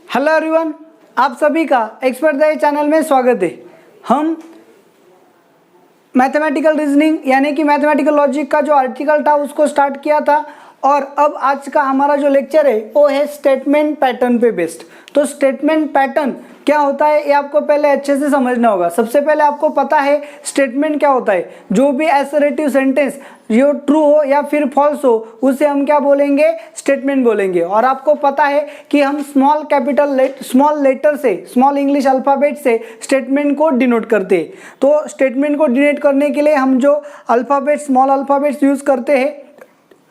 Hello everyone, आप सभी का एक्सपर्ट दाई चैनल में स्वागत है। हम मैथमेटिकल रीजनिंग यानी कि मैथमेटिकल लॉजिक का जो आर्टिकल था उसको स्टार्ट किया था और अब आज का हमारा जो लेक्चर है वो है स्टेटमेंट पैटर्न पे बेस्ड। तो स्टेटमेंट पैटर्न क्या होता है ये आपको पहले अच्छे से समझना होगा। सबसे पहले आपको पता है स्टेटमेंट क्या होता है। जो भी असर्टिव सेंटेंस जो ट्रू हो या फिर फॉल्स हो उसे हम क्या बोलेंगे, स्टेटमेंट बोलेंगे। और आपको पता है कि हम स्मॉल लेटर से, स्मॉल इंग्लिश अल्फाबेट से स्टेटमेंट को डिनोट करते हैं। तो स्टेटमेंट को डिनोट करने के लिए हम जो अल्फाबेट, स्मॉल अल्फाबेट्स यूज करते हैं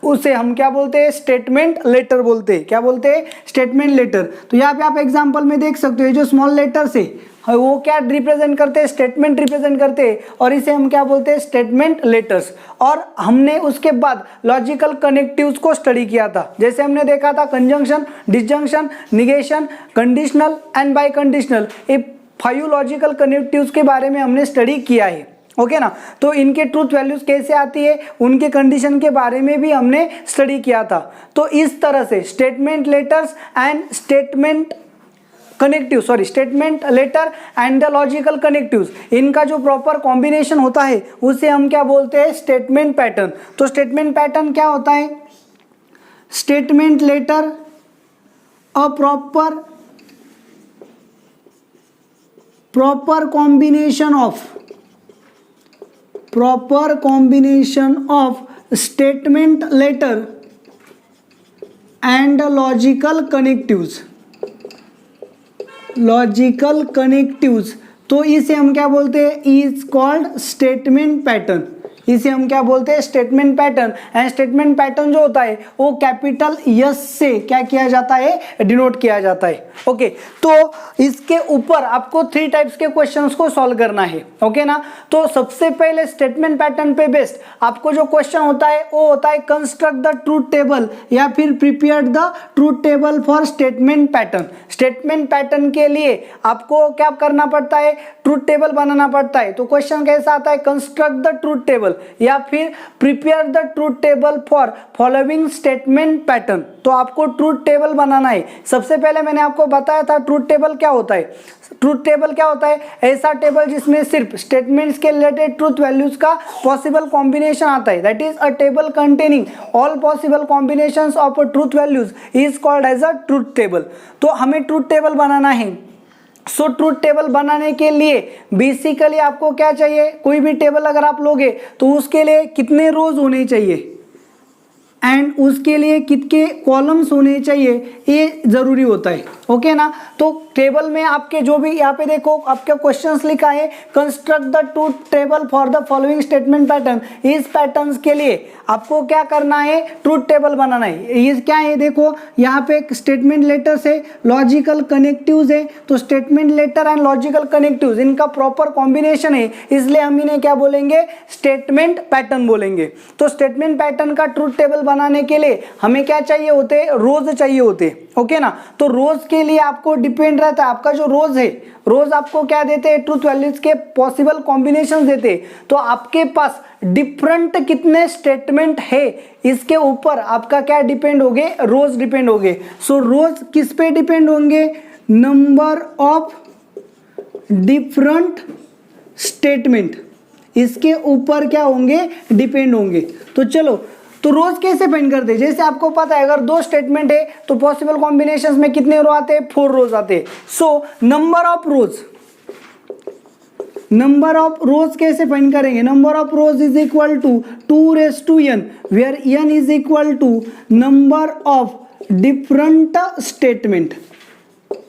उसे हम क्या बोलते हैं, स्टेटमेंट लेटर बोलते हैं। क्या बोलते हैं, स्टेटमेंट लेटर। तो यहाँ पे आप एग्जांपल में देख सकते हो जो स्मॉल लेटर्स है वो क्या रिप्रेजेंट करते हैं, स्टेटमेंट रिप्रेजेंट करते हैं और इसे हम क्या बोलते हैं, स्टेटमेंट लेटर्स। और हमने उसके बाद लॉजिकल कनेक्टिव्स को स्टडी किया था। जैसे हमने देखा था conjunction, disjunction, negation, conditional and bye conditional, ये 5 लॉजिकल कनेक्टिव्स के बारे में हमने स्टडी किया है। ओके ना। तो इनके ट्रूथ वैल्यूज कैसे आती है, उनके कंडीशन के बारे में भी हमने स्टडी किया था। तो इस तरह से statement letters and statement letter and the logical connectives, इनका जो प्रॉपर कॉम्बिनेशन होता है उसे हम क्या बोलते हैं, स्टेटमेंट पैटर्न। तो स्टेटमेंट पैटर्न क्या होता है, statement letter a proper combination of statement letter and logical connectives। तो इसे हम क्या बोलते हैं, इज कॉल्ड स्टेटमेंट पैटर्न। इसे हम क्या बोलते हैं, statement pattern. And statement pattern जो होता है वो कैपिटल यस से क्या किया जाता है, डिनोट किया जाता है। ओके, तो इसके ऊपर आपको 3 टाइप्स के क्वेश्चंस को सॉल्व करना है। ओके ना। तो सबसे पहले स्टेटमेंट पैटर्न पे बेस्ड आपको जो क्वेश्चन होता है वो होता है कंस्ट्रक्ट द ट्रूथ टेबल या फिर prepare the truth table for statement pattern. Statement pattern के लिए आपको क्या करना पड़ता है, ट्रूथ टेबल बनाना पड़ता है। तो क्वेश्चन कैसा आता है, कंस्ट्रक्ट द ट्रूथ टेबल या फिर prepare the truth table for following statement pattern. तो आपको ट्रूथ टेबल बनाना है। सबसे पहले मैंने आपको बताया था ट्रूथ टेबल क्या होता है। ट्रूथ टेबल क्या होता है, ऐसा टेबल जिसमें सिर्फ स्टेटमेंट्स के रिलेटेड ट्रूथ वैल्यूज का पॉसिबल कॉम्बिनेशन आता है। That is a table containing all possible combinations of truth values is called as a truth table. तो हमें ट्रूथ टेबल बनाना है। सो ट्रूथ टेबल बनाने के लिए बेसिकली आपको क्या चाहिए, कोई भी टेबल अगर आप लोगे तो उसके लिए कितने रोज होने चाहिए एंड उसके लिए कितने कॉलम्स होने चाहिए, ये जरूरी होता है। ओके ना। तो टेबल में आपके जो भी यहाँ पे देखो आपके क्वेश्चंस लिखा है, construct the truth table for the following statement pattern. इस पैटर्न्स के लिए आपको क्या करना है, ट्रूथ टेबल बनाना है। ये क्या है, देखो यहाँ पे एक स्टेटमेंट लेटर्स है, लॉजिकल कनेक्टिव्स है। तो statement letter and logical connectives इनका प्रॉपर कॉम्बिनेशन है, इसलिए हम इन्हें क्या बोलेंगे, स्टेटमेंट पैटर्न बोलेंगे। तो स्टेटमेंट पैटर्न का ट्रूथ टेबल बनाने के लिए हमें क्या चाहिए होते, रोज चाहिए होते। ओके ना। तो रोज के लिए आपको डिपेंड रहता है, आपका जो रोज है, रोज आपको क्या देते हैं, ट्रूथ वैल्यूज के पॉसिबल कॉम्बिनेशन देते हैं। तो आपके पास डिफरेंट कितने स्टेटमेंट है इसके ऊपर आपका क्या डिपेंड होंगे, रोज डिपेंड होंगे। सो रोज किस पे डिपेंड होंगे, नंबर ऑफ डिफरेंट स्टेटमेंट, इसके ऊपर क्या होंगे, डिपेंड होंगे। तो चलो, तो रोज कैसे फाइंड करते हैं, जैसे आपको पता है अगर 2 स्टेटमेंट है तो पॉसिबल कॉम्बिनेशंस में कितने रो आते हैं, 4 रोज आते हैं। सो नंबर ऑफ रोज कैसे फाइंड करेंगे, number of rows is equal to 2n, where n is equal to number of different statement.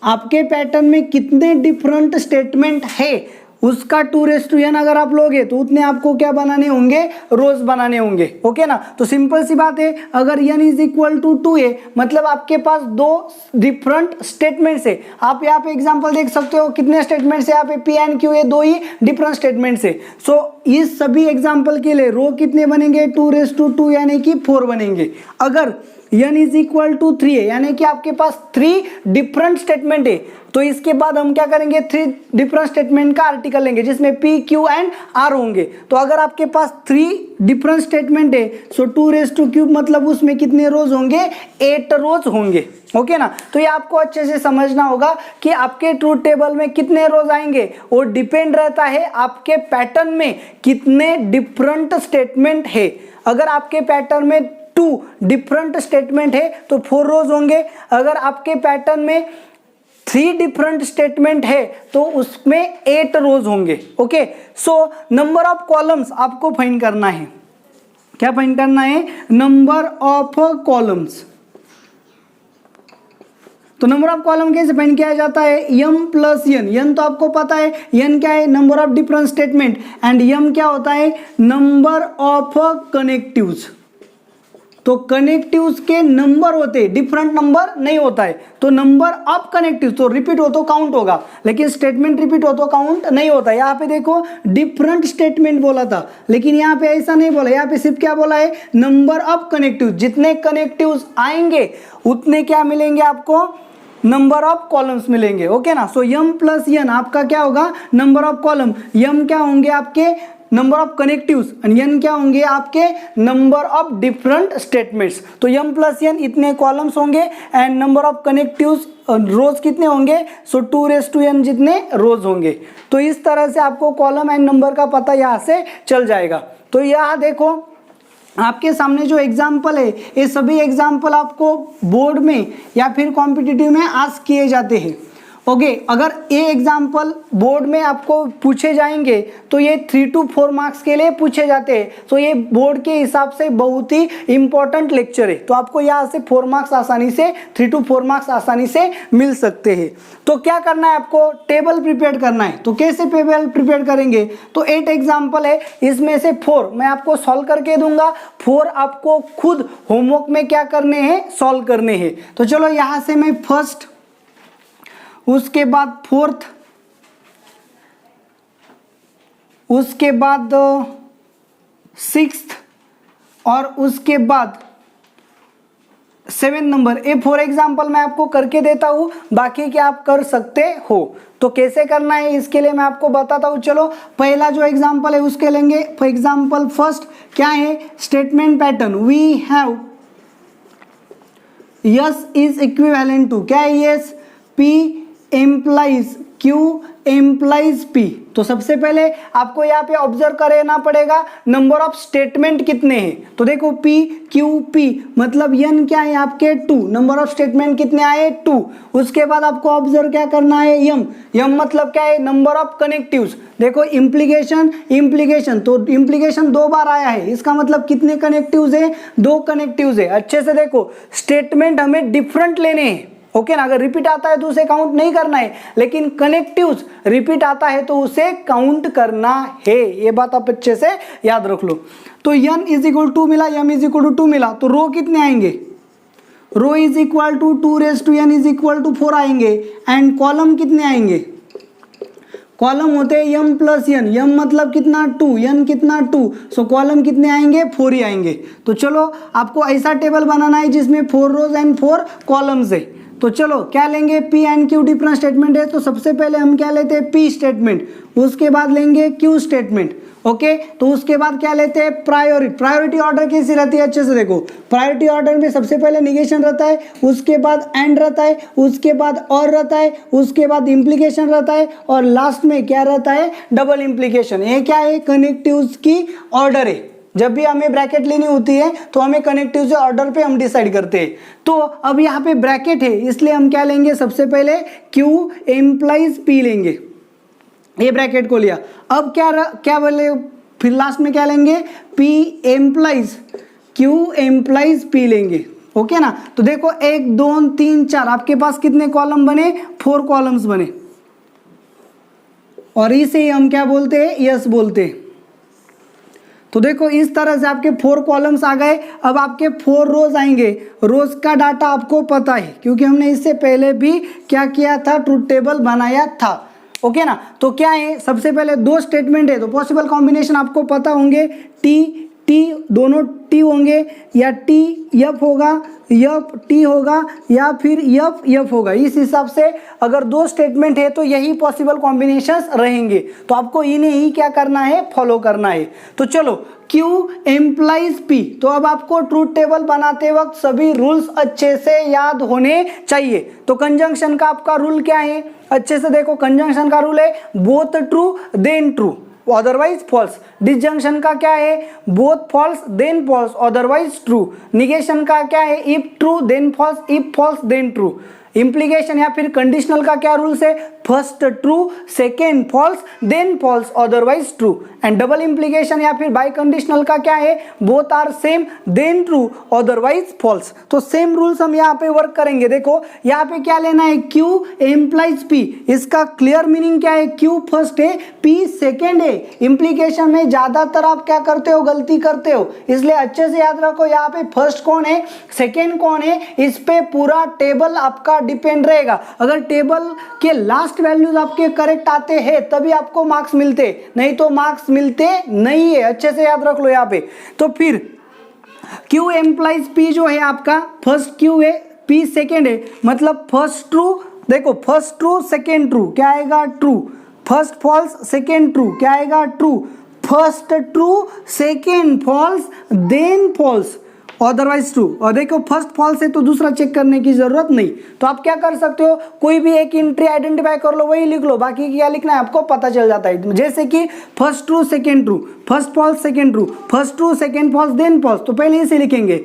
आपके पैटर्न में कितने डिफरेंट स्टेटमेंट है उसका 2n अगर आप लोगे तो उतने आपको क्या बनाने होंगे, रोज बनाने होंगे। ओके ना। तो सिंपल सी बात है, अगर n is equal to 2a मतलब आपके पास 2 डिफरेंट स्टेटमेंट्स है। आप यहाँ पे एग्जांपल देख सकते हो कितने स्टेटमेंट्स है यहाँ पे, p एंड q, ये 2 ही डिफरेंट स्टेटमेंट्स है। सो इस सभी एग्जाम्पल के लिए रो कितने बनेंगे, 2 यानी कि 4 बनेंगे। अगर n इज इक्वल टू 3 है, यानी कि आपके पास 3 डिफरेंट स्टेटमेंट है। तो इसके बाद हम क्या करेंगे, 3 डिफरेंट स्टेटमेंट का आर्टिकल लेंगे जिसमें P, Q एंड R होंगे। तो अगर आपके पास 3 डिफरेंट स्टेटमेंट है सो 2³ मतलब उसमें कितने रोज होंगे, 8 रोज होंगे। ओके ना, तो ये आपको अच्छे से समझना होगा कि आपके ट्रूथ टेबल में कितने रोज आएंगे वो डिपेंड रहता है आपके पैटर्न में कितने डिफरेंट स्टेटमेंट है। अगर आपके पैटर्न में 2 डिफरेंट स्टेटमेंट है तो 4 रोज होंगे। अगर आपके पैटर्न में 3 डिफरेंट स्टेटमेंट है तो उसमें 8 रोज होंगे। Okay, so number of columns आपको फाइंड करना है। क्या फाइंड करना है, नंबर ऑफ कॉलम्स। तो नंबर ऑफ कॉलम कैसे फाइंड किया जाता है, m प्लस n तो आपको पता है, n क्या है, number of different statement, and m क्या होता है, नंबर ऑफ कनेक्टिव्स। तो कनेक्टिव्स के नंबर होते हैं, डिफरेंट नंबर नहीं होता है। तो नंबर ऑफ कनेक्टिव्स तो रिपीट हो तो काउंट होगा, लेकिन स्टेटमेंट रिपीट हो तो काउंट नहीं होता। यहाँ पे देखो डिफरेंट स्टेटमेंट बोला था, लेकिन यहाँ पे ऐसा नहीं बोला, यहाँ पे सिर्फ क्या बोला है, नंबर ऑफ कनेक्टिव्स। जितने कनेक्टिव्स आएंगे उतने क्या मिलेंगे आपको, नंबर ऑफ कॉलम्स मिलेंगे। ओके ना, सो m प्लस n आपका क्या होगा, नंबर ऑफ कॉलम, m क्या होंगे आपके नंबर ऑफ कनेक्टिव्स, n क्या होंगे आपके नंबर ऑफ डिफरेंट स्टेटमेंट्स। तो m प्लस n इतने कॉलम्स होंगे एंड नंबर ऑफ कनेक्टिव्स रोज कितने होंगे, सो 2n जितने रोज होंगे। तो इस तरह से आपको कॉलम एंड नंबर का पता यहाँ से चल जाएगा। तो यहाँ देखो आपके सामने जो एग्जाम्पल है ये सभी एग्जाम्पल आपको बोर्ड में या फिर कॉम्पिटिटिव में आस्क किए जाते हैं। ओके, अगर ये एग्जाम्पल बोर्ड में आपको पूछे जाएंगे तो ये 3 to 4 मार्क्स के लिए पूछे जाते हैं। तो ये बोर्ड के हिसाब से बहुत ही इंपॉर्टेंट लेक्चर है। तो आपको यहाँ से 4 मार्क्स आसानी से 3 to 4 मार्क्स आसानी से मिल सकते हैं। तो क्या करना है आपको, टेबल प्रिपेयर करना है। तो कैसे टेबल प्रिपेयर करेंगे, तो 8 एग्जाम्पल है, इसमें से 4 मैं आपको सॉल्व करके दूंगा, 4 आपको खुद होमवर्क में क्या करने हैं, सॉल्व करने हैं। तो चलो यहाँ से मैं फर्स्ट, उसके बाद 4th, उसके बाद 6th और उसके बाद 7 नंबर, ये 4 एग्जाम्पल मैं आपको करके देता हूं, बाकी क्या आप कर सकते हो। तो कैसे करना है इसके लिए मैं आपको बताता हूं। चलो पहला जो एग्जाम्पल है उसके लेंगे। फॉर एग्जाम्पल फर्स्ट क्या है, statement pattern, we have yes is equivalent to, क्या है yes, P implies Q implies P। तो सबसे पहले आपको यहाँ पे ऑब्जर्व करना पड़ेगा नंबर ऑफ स्टेटमेंट कितने हैं। तो देखो P Q P मतलब n क्या है आपके 2, नंबर ऑफ स्टेटमेंट कितने आए 2। उसके बाद आपको ऑब्जर्व क्या करना है, m मतलब क्या है, नंबर ऑफ कनेक्टिव्स। देखो इम्प्लीकेशन तो इम्प्लीकेशन 2 बार आया है, इसका मतलब कितने कनेक्टिव्स है, 2 कनेक्टिव्स है। अच्छे से देखो स्टेटमेंट हमें डिफरेंट लेने हैं। ओके ना, अगर रिपीट आता है तो उसे काउंट नहीं करना है, लेकिन कनेक्टिव्स रिपीट आता है तो उसे काउंट करना है। ये बात आप अच्छे से याद रख लो। तो n इज इक्वल टू मिला, m इज इक्वल टू 2 मिला, तो रो कितने आएंगे, row is equal to 2n is equal to 4 आएंगे। एंड कॉलम कितने आएंगे, कॉलम होते हैं m प्लस n, m मतलब कितना 2, n कितना 2, सो कॉलम कितने आएंगे 4 ही आएंगे। तो चलो आपको ऐसा टेबल बनाना है जिसमें 4 रोज एंड 4 कॉलम्स है। तो चलो क्या लेंगे, P and Q different statement है, तो सबसे पहले हम क्या लेते हैं, P स्टेटमेंट, उसके बाद लेंगे Q स्टेटमेंट। ओके, तो उसके बाद क्या लेते हैं, प्रायोरिटी ऑर्डर कैसी रहती है, अच्छे से देखो। प्रायोरिटी ऑर्डर में सबसे पहले निगेशन रहता है, उसके बाद एंड रहता है, उसके बाद और रहता है, उसके बाद इम्प्लीकेशन रहता है, और लास्ट में क्या रहता है, डबल इम्प्लीकेशन। ये क्या है, कनेक्टिव्स की ऑर्डर है। जब भी हमें ब्रैकेट लेनी होती है तो हमें कनेक्टिव से ऑर्डर पे हम डिसाइड करते हैं। तो अब यहाँ पे ब्रैकेट है, इसलिए हम क्या लेंगे, सबसे पहले Q एम्प्लाइज P लेंगे, ये ब्रैकेट को लिया। अब क्या बोले, फिर लास्ट में क्या लेंगे, P implies Q implies P लेंगे। ओके ना, तो देखो 1 2 3 4 आपके पास कितने कॉलम बने, 4 कॉलम्स बने, और इसे हम क्या बोलते हैं, यस बोलते हैं। तो देखो इस तरह से आपके 4 कॉलम्स आ गए। अब आपके 4 रोज आएंगे, रोज का डाटा आपको पता है क्योंकि हमने इससे पहले भी क्या किया था, ट्रूथ टेबल बनाया था। ओके ना, तो क्या है, सबसे पहले 2 स्टेटमेंट है तो पॉसिबल कॉम्बिनेशन आपको पता होंगे, T टी, दोनों टी होंगे, या टी एफ होगा, एफ टी होगा, या फिर एफ एफ होगा। इस हिसाब से अगर दो स्टेटमेंट है तो यही पॉसिबल कॉम्बिनेशंस रहेंगे, तो आपको इन्हें ही क्या करना है, फॉलो करना है। तो चलो Q एम्प्लाइज P, तो अब आपको ट्रूथ टेबल बनाते वक्त सभी रूल्स अच्छे से याद होने चाहिए। तो कंजंक्शन का आपका रूल क्या है, अच्छे से देखो, कंजंक्शन का रूल है both true then true otherwise false. Disjunction का क्या है, both false then false otherwise true. Negation का क्या है, if true then false, if false then true. Implication या फिर कंडीशनल का क्या रूल्स है, first true second false then false otherwise true. And double implication या फिर बाई कंडीशनल का क्या है, both are same then true otherwise false. तो सेम रूल्स हम यहाँ पे वर्क करेंगे। देखो यहाँ पे क्या लेना है, Q एम्प्लाइज P, इसका क्लियर मीनिंग क्या है, Q फर्स्ट है P सेकेंड है। इंप्लीकेशन में ज्यादातर आप क्या करते हो, गलती करते हो, इसलिए अच्छे से याद रखो यहाँ पे फर्स्ट कौन है, सेकेंड कौन है, इस पे पूरा टेबल आपका डिपेंड रहेगा। अगर टेबल के लास्ट वैल्यूज आपके करेक्ट आते हैं तभी आपको मार्क्स मिलते, नहीं तो मार्क्स मिलते नहीं है, अच्छे से याद रख लो यहाँ पे। तो फिर Q एम्प्लाइज P जो है आपका, फर्स्ट Q है P सेकेंड है, मतलब फर्स्ट ट्रू, देखो फर्स्ट ट्रू सेकेंड ट्रू क्या आएगा, true. First false second true क्या आएगा, true. First true second false then false otherwise true. और देखो फर्स्ट फॉल्स है तो दूसरा चेक करने की जरूरत नहीं। तो आप क्या कर सकते हो, कोई भी एक एंट्री आइडेंटिफाई कर लो, वही लिख लो, बाकी क्या लिखना है आपको पता चल जाता है। जैसे कि first true second true, first false second true, first true second false then false, तो पहले इसे लिखेंगे।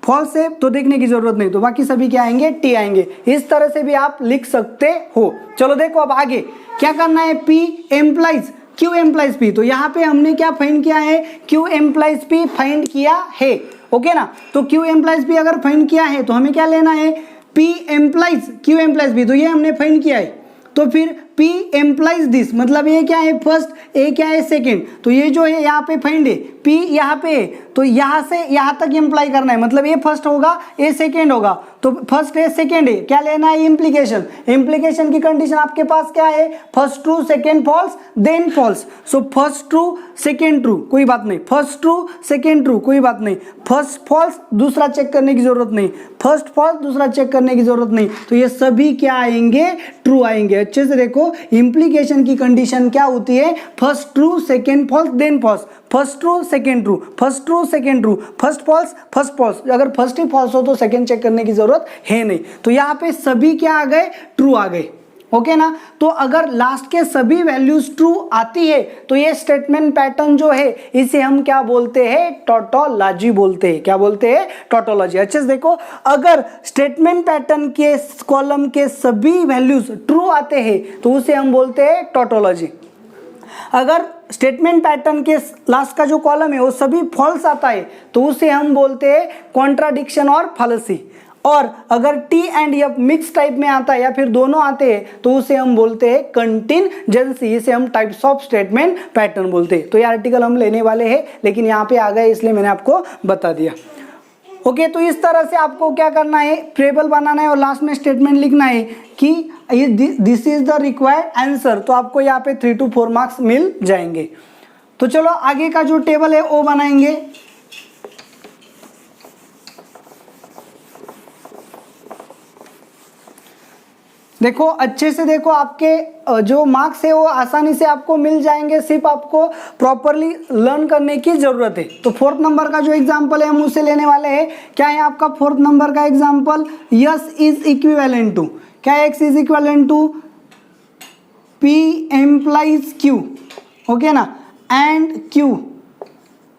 फॉल्स है तो देखने की जरूरत नहीं, तो बाकी सभी क्या आएंगे, टी आएंगे। इस तरह से भी आप लिख सकते हो। चलो देखो अब आगे क्या करना है, P implies Q implies P, तो यहाँ पे हमने क्या फाइंड किया है, Q एम्प्लाइज P फाइंड किया है, ओके ना। तो Q एम्प्लाइज P अगर फाइंड किया है तो हमें क्या लेना है, P implies Q implies P, तो ये हमने फाइंड किया है। तो फिर P एम्प्लाइज दिस, मतलब ये क्या है फर्स्ट, A क्या है सेकेंड, तो ये जो है यहाँ पे फाइंड है, P यहाँ पे है, तो यहाँ से यहाँ तक इम्प्लाई करना है, मतलब ये फर्स्ट होगा A सेकेंड होगा, तो फर्स्ट है सेकेंड है, क्या लेना है, इम्प्लीकेशन। इम्प्लीकेशन की कंडीशन आपके पास क्या है, first true second false then false. So first true second true कोई बात नहीं, फर्स्ट ट्रू सेकेंड ट्रू कोई बात नहीं, फर्स्ट फॉल्स दूसरा चेक करने की जरूरत नहीं, फर्स्ट फॉल्स दूसरा चेक करने की जरूरत नहीं, तो ये सभी क्या आएंगे, ट्रू आएंगे। अच्छे से देखो इंप्लीकेशन की कंडीशन क्या होती है, first true second false then false, first true second true, first true second true, first false first false. अगर फर्स्ट ही फॉल्स हो तो सेकेंड चेक करने की जरूरत है नहीं। तो यहाँ पे सभी क्या आ गए, ट्रू आ गए, ओके ना। तो अगर लास्ट के सभी वैल्यूज ट्रू आती है तो ये स्टेटमेंट पैटर्न जो है इसे हम क्या बोलते हैं, टोटोलॉजी बोलते हैं। क्या बोलते हैं, टोटोलॉजी। अच्छे से देखो, अगर स्टेटमेंट पैटर्न के कॉलम के सभी वैल्यूज ट्रू आते हैं तो उसे हम बोलते हैं टोटोलॉजी। अगर स्टेटमेंट पैटर्न के लास्ट का जो कॉलम है वो सभी फॉल्स आता है तो उसे हम बोलते हैं कॉन्ट्राडिक्शन और फालसी। और अगर T and F mix type में आता है या फिर दोनों आते हैं तो उसे हम बोलते हैं कंटिंजेंसी। इसे हम टाइप्स ऑफ स्टेटमेंट पैटर्न बोलते हैं। तो ये आर्टिकल हम लेने वाले हैं, लेकिन यहाँ पे आ गए इसलिए मैंने आपको बता दिया। ओके, तो इस तरह से आपको क्या करना है, टेबल बनाना है और लास्ट में स्टेटमेंट लिखना है कि this is the required answer. तो आपको यहाँ पे 3 to 4 मार्क्स मिल जाएंगे। तो चलो आगे का जो टेबल है वो बनाएंगे। देखो अच्छे से देखो, आपके जो मार्क्स है वो आसानी से आपको मिल जाएंगे, सिर्फ आपको प्रॉपरली लर्न करने की जरूरत है। तो 4th नंबर का जो एग्जांपल है हम उसे लेने वाले हैं। क्या है आपका 4th नंबर का example, yes is equivalent to, क्या X is equivalent to P implies Q, okay ना, एंड Q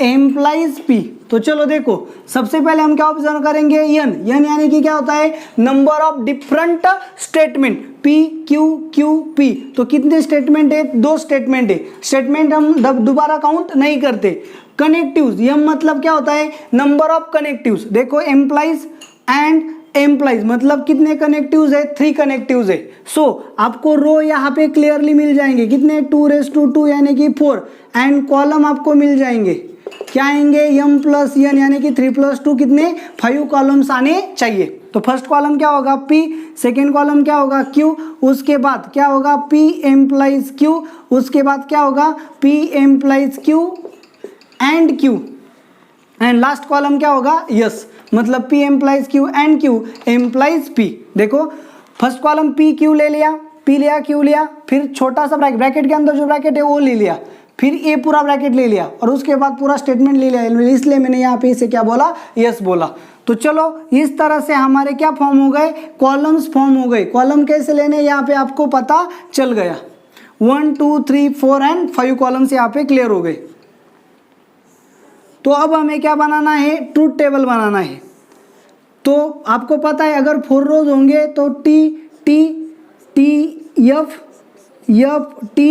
एम्प्लाइज P। तो चलो देखो, सबसे पहले हम क्या ऑब्जर्व करेंगे, एन यानी कि क्या होता है, number of different statement, P Q Q P। तो कितने स्टेटमेंट है, 2 स्टेटमेंट है। स्टेटमेंट हम दोबारा काउंट नहीं करते। कनेक्टिव्स, यह मतलब क्या होता है, नंबर ऑफ कनेक्टिव्स। देखो एम्प्लाइज एंड एम्प्लाइज मतलब कितने कनेक्टिव्स है, 3 कनेक्टिव्स है। सो आपको रो यहाँ पे क्लियरली मिल जाएंगे, कितने 2 यानी कि 4, एंड कॉलम आपको मिल जाएंगे, क्या आएंगे, m प्लस n यानी कि 3 + 2 कितने 5 कॉलम्स आने चाहिए। तो फर्स्ट कॉलम क्या होगा P, सेकेंड कॉलम क्या होगा Q, उसके बाद क्या होगा P एम्प्लाइज Q, उसके बाद क्या होगा P implies Q and Q, and last column क्या होगा, यस, मतलब P implies Q and Q implies P। देखो फर्स्ट कॉलम P Q ले लिया, P लिया Q लिया, फिर छोटा सा ब्रैकेट के अंदर जो ब्रैकेट है वो ले लिया, फिर ये पूरा ब्रैकेट ले लिया और उसके बाद पूरा स्टेटमेंट ले लिया, इसलिए मैंने यहाँ पे इसे क्या बोला, यस बोला। तो चलो इस तरह से हमारे क्या फॉर्म हो गए, कॉलम्स फॉर्म हो गए। कॉलम कैसे लेने यहाँ पे आपको पता चल गया। 1 2 3 4 एंड 5 कॉलम्स यहाँ पे क्लियर हो गए। तो अब हमें क्या बनाना है, ट्रूथ टेबल बनाना है। तो आपको पता है अगर 4 रोज होंगे तो T T T F F T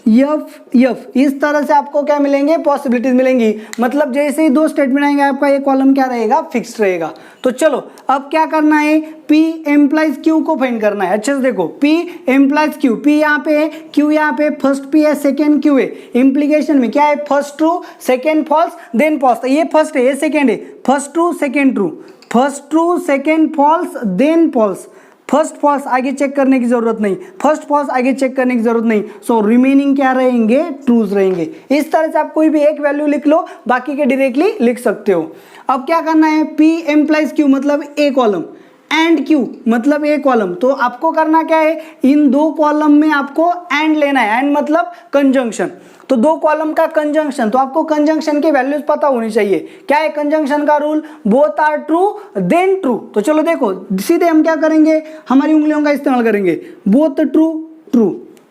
F F, इस तरह से आपको क्या मिलेंगे, पॉसिबिलिटीज मिलेंगी। मतलब जैसे ही 2 स्टेटमेंट आएंगे आपका ये कॉलम क्या रहेगा, फिक्स्ड रहेगा। तो चलो अब क्या करना है, P एम्प्लाइज Q को फाइंड करना है। अच्छे से देखो, P एम्प्लाइज Q, P यहाँ पे है, Q यहाँ पे, फर्स्ट P है, सेकेंड Q है। इम्प्लीकेशन में क्या है, first true second false then false. ये फर्स्ट है, ये सेकेंड है, first true second true, first true second false then false. First false आगे चेक करने की जरूरत नहीं, फर्स्ट फॉल्स आगे चेक करने की जरूरत नहीं। सो रिमेनिंग क्या रहेंगे, ट्रूज रहेंगे। इस तरह से आप कोई भी एक वैल्यू लिख लो, बाकी के डायरेक्टली लिख सकते हो। अब क्या करना है, P एम्प्लाइज Q मतलब ए कॉलम एंड Q मतलब ए कॉलम। तो आपको करना क्या है, इन 2 कॉलम में आपको एंड लेना है। एंड मतलब कंजंक्शन। तो 2 कॉलम का कंजंक्शन, तो आपको कंजंक्शन की वैल्यूज पता होनी चाहिए। क्या है कंजंक्शन का rule, both are true then true. तो चलो देखो सीधे हम क्या करेंगे, हमारी उंगलियों का इस्तेमाल करेंगे। Both true true,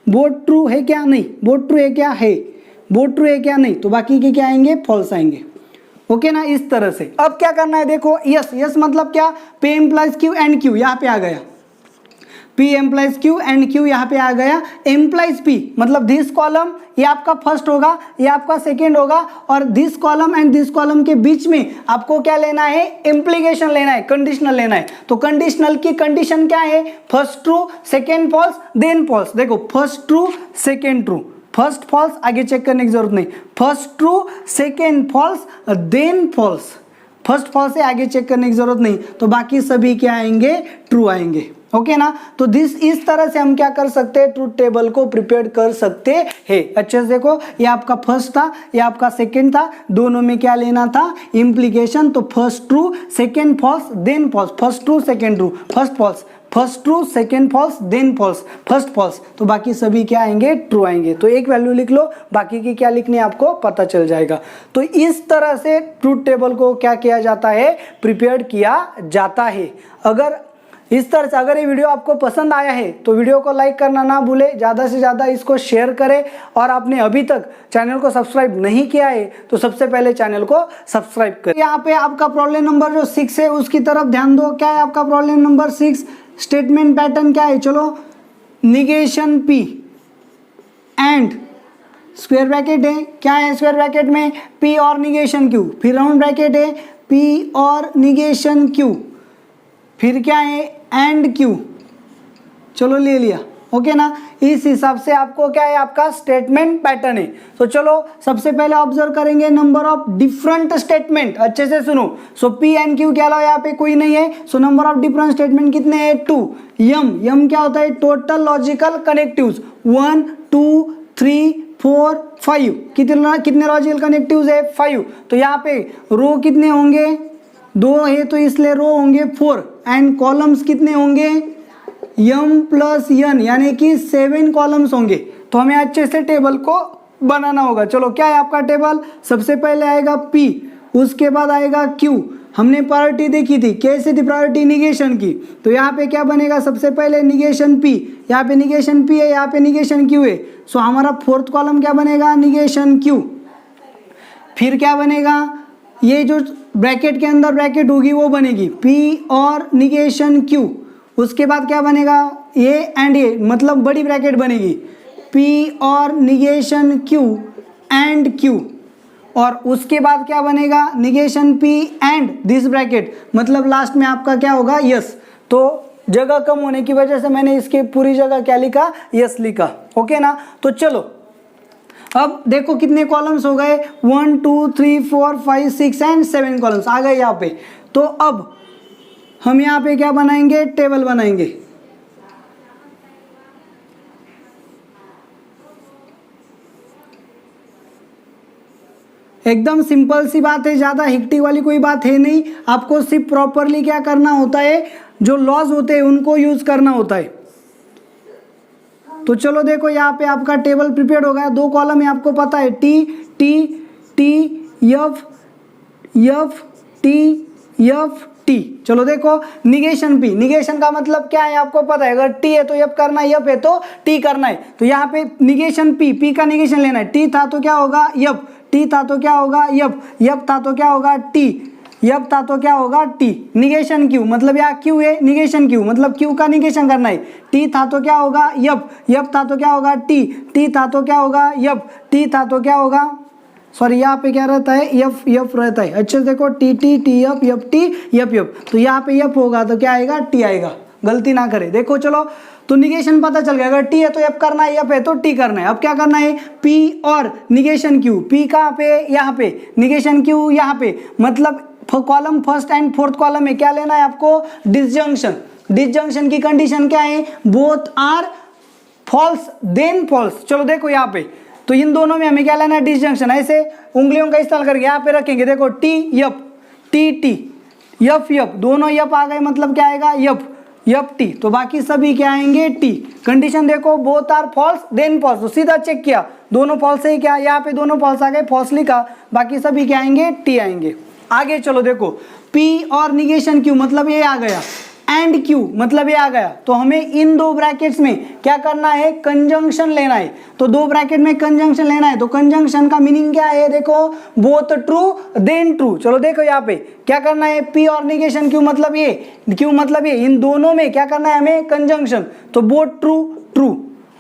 both true है क्या, नहीं, बोथ ट्रू है क्या, है, बोथ ट्रू है क्या, नहीं, तो बाकी के क्या आएंगे, फॉल्स आएंगे। ओके ना, इस तरह से। अब क्या करना है, देखो यस, यस मतलब क्या, P implies Q and Q यहाँ पे आ गया, P implies Q and Q यहाँ पे आ गया। एम्प्लाइज P मतलब दिस कॉलम, ये आपका फर्स्ट होगा, ये आपका सेकेंड होगा, और this column and this column के बीच में आपको क्या लेना है, इम्प्लीकेशन लेना है, कंडीशनल लेना है। तो कंडीशनल की कंडीशन क्या है, first true second false then false. देखो first true second true, first false आगे चेक करने की जरूरत नहीं, first true second false then false, first false से आगे चेक करने की जरूरत नहीं। तो बाकी सभी क्या आएंगे, ट्रू आएंगे। ओके ना, तो इस तरह से हम क्या कर सकते हैं, ट्रूथ टेबल को प्रिपेयर कर सकते हैं। अच्छे से देखो, ये आपका फर्स्ट था, ये आपका सेकंड था, दोनों में क्या लेना था, इम्प्लीकेशन। तो first true second false then false, first true second true, first false, first true second false then false, first false. तो बाकी सभी क्या आएंगे, ट्रू आएंगे। तो एक वैल्यू लिख लो, बाकी की क्या लिखनी है आपको पता चल जाएगा। तो इस तरह से ट्रूथ टेबल को क्या किया जाता है, प्रिपेयर किया जाता है। अगर इस तरह से अगर ये वीडियो आपको पसंद आया है तो वीडियो को लाइक करना ना भूले, ज़्यादा से ज़्यादा इसको शेयर करें। और आपने अभी तक चैनल को सब्सक्राइब नहीं किया है तो सबसे पहले चैनल को सब्सक्राइब करें। यहाँ पे आपका प्रॉब्लम नंबर जो 6 है उसकी तरफ ध्यान दो। क्या है आपका प्रॉब्लम नंबर 6, स्टेटमेंट पैटर्न क्या है, चलो negation P and square bracket है, क्या है स्क्वायर ब्रैकेट में, P और निगेशन Q, फिर राउंड ब्रैकेट है, P और निगेशन Q, फिर क्या है एंड Q। चलो ले लिया, ओके ना। इस हिसाब से आपको क्या है, आपका स्टेटमेंट पैटर्न है। तो चलो सबसे पहले ऑब्जर्व करेंगे नंबर ऑफ डिफरेंट स्टेटमेंट। अच्छे से सुनो। सो P एंड Q क्या लो, यहाँ पे कोई नहीं है। So number of different statement कितने हैं, 2। यम क्या होता है, टोटल लॉजिकल कनेक्टिव्स, 1 2 3 4 5। कितने लॉजिकल कनेक्टिव्स है, 5। तो यहाँ पे रो कितने होंगे, 2 है तो इसलिए रो होंगे 4। एंड कॉलम्स कितने होंगे, m प्लस n यानी कि 7 कॉलम्स होंगे। तो हमें अच्छे से टेबल को बनाना होगा। चलो क्या है आपका टेबल, सबसे पहले आएगा P, उसके बाद आएगा Q। हमने प्रायोरिटी देखी थी, कैसे थी प्रायोरिटी, निगेशन की। तो यहाँ पे क्या बनेगा, सबसे पहले निगेशन P, यहाँ पे निगेशन P है, यहाँ पे निगेशन Q है। सो हमारा फोर्थ कॉलम क्या बनेगा, निगेशन Q। फिर क्या बनेगा, ये जो ब्रैकेट के अंदर ब्रैकेट होगी वो बनेगी P और निगेशन Q। उसके बाद क्या बनेगा, ये एंड ये मतलब बड़ी ब्रैकेट बनेगी P और निगेशन Q एंड Q। और उसके बाद क्या बनेगा, negation P and this bracket, मतलब लास्ट में आपका क्या होगा, यस। तो जगह कम होने की वजह से मैंने इसके पूरी जगह क्या लिखा, यस लिखा। ओके ना। तो चलो अब देखो कितने कॉलम्स हो गए, 1 2 3 4 5 6 एंड 7 कॉलम्स आ गए यहाँ पे। तो अब हम यहाँ पे क्या बनाएंगे, टेबल बनाएंगे। एकदम सिंपल सी बात है, ज़्यादा हिक्टी वाली कोई बात है नहीं। आपको सिर्फ प्रॉपरली क्या करना होता है, जो लॉज होते हैं उनको यूज करना होता है। तो चलो देखो यहाँ पे आपका टेबल प्रिपेयर हो गया, 2 कॉलम है आपको पता है, T T T F F T F T. चलो देखो निगेशन पी, निगेशन का मतलब क्या है आपको पता है, अगर टी है तो एफ करना है, एफ है तो टी करना है। तो यहाँ पे निगेशन पी, पी का निगेशन लेना है, टी था तो क्या होगा एफ, टी था तो क्या होगा एफ, एफ था तो क्या होगा टी, एफ था तो क्या होगा टी। निगेशन क्यू मतलब यहाँ क्यू है, निगेशन क्यू मतलब क्यू का निगेशन करना है। टी था तो क्या होगा एफ, एफ था तो क्या होगा टी, टी था तो क्या होगा एफ, टी था तो क्या होगा, सॉरी यहाँ पे क्या रहता है एफ, एफ रहता है। अच्छे से देखो T T T F, F T F F, तो यहाँ पे एफ होगा तो क्या आएगा टी आएगा, गलती ना करे। देखो चलो तो निगेशन पता चल गया, अगर टी है तो एफ करना है, एफ है तो टी करना है। अब क्या करना है, पी और निगेशन क्यू, पी कहाँ पे यहाँ पे, निगेशन क्यू यहाँ पे, मतलब column first and fourth column में क्या लेना है आपको, डिसजंक्शन। डिसजंक्शन की कंडीशन क्या है, both are false then false. चलो देखो यहाँ पे तो इन दोनों में हमें क्या लेना है, डिसजंक्शन। ऐसे उंगलियों का इस्तेमाल करके यहाँ पे रखेंगे, देखो T F, T T F F, दोनों एफ आ गए मतलब क्या आएगा एफ, एफ टी, तो बाकी सभी क्या आएंगे टी। कंडीशन देखो both are false then false, तो सीधा चेक किया दोनों फॉल्स है क्या, यहाँ पे दोनों फॉल्स आ गए, फॉल्स लिखा, बाकी सभी क्या आएंगे टी आएंगे। आगे चलो देखो पी और निगेशन क्यू मतलब ये आ गया, एंड क्यू मतलब ये आ गया, तो हमें इन 2 ब्रैकेट्स में क्या करना है, कंजंक्शन लेना है। तो 2 ब्रैकेट में कंजंक्शन लेना है, तो कंजंक्शन का मीनिंग क्या है, देखो बोथ ट्रू देन ट्रू। चलो देखो यहाँ पे क्या करना है, पी और निगेशन क्यू मतलब ये, क्यू मतलब ये, इन दोनों में क्या करना है हमें कंजंक्शन। तो both true true,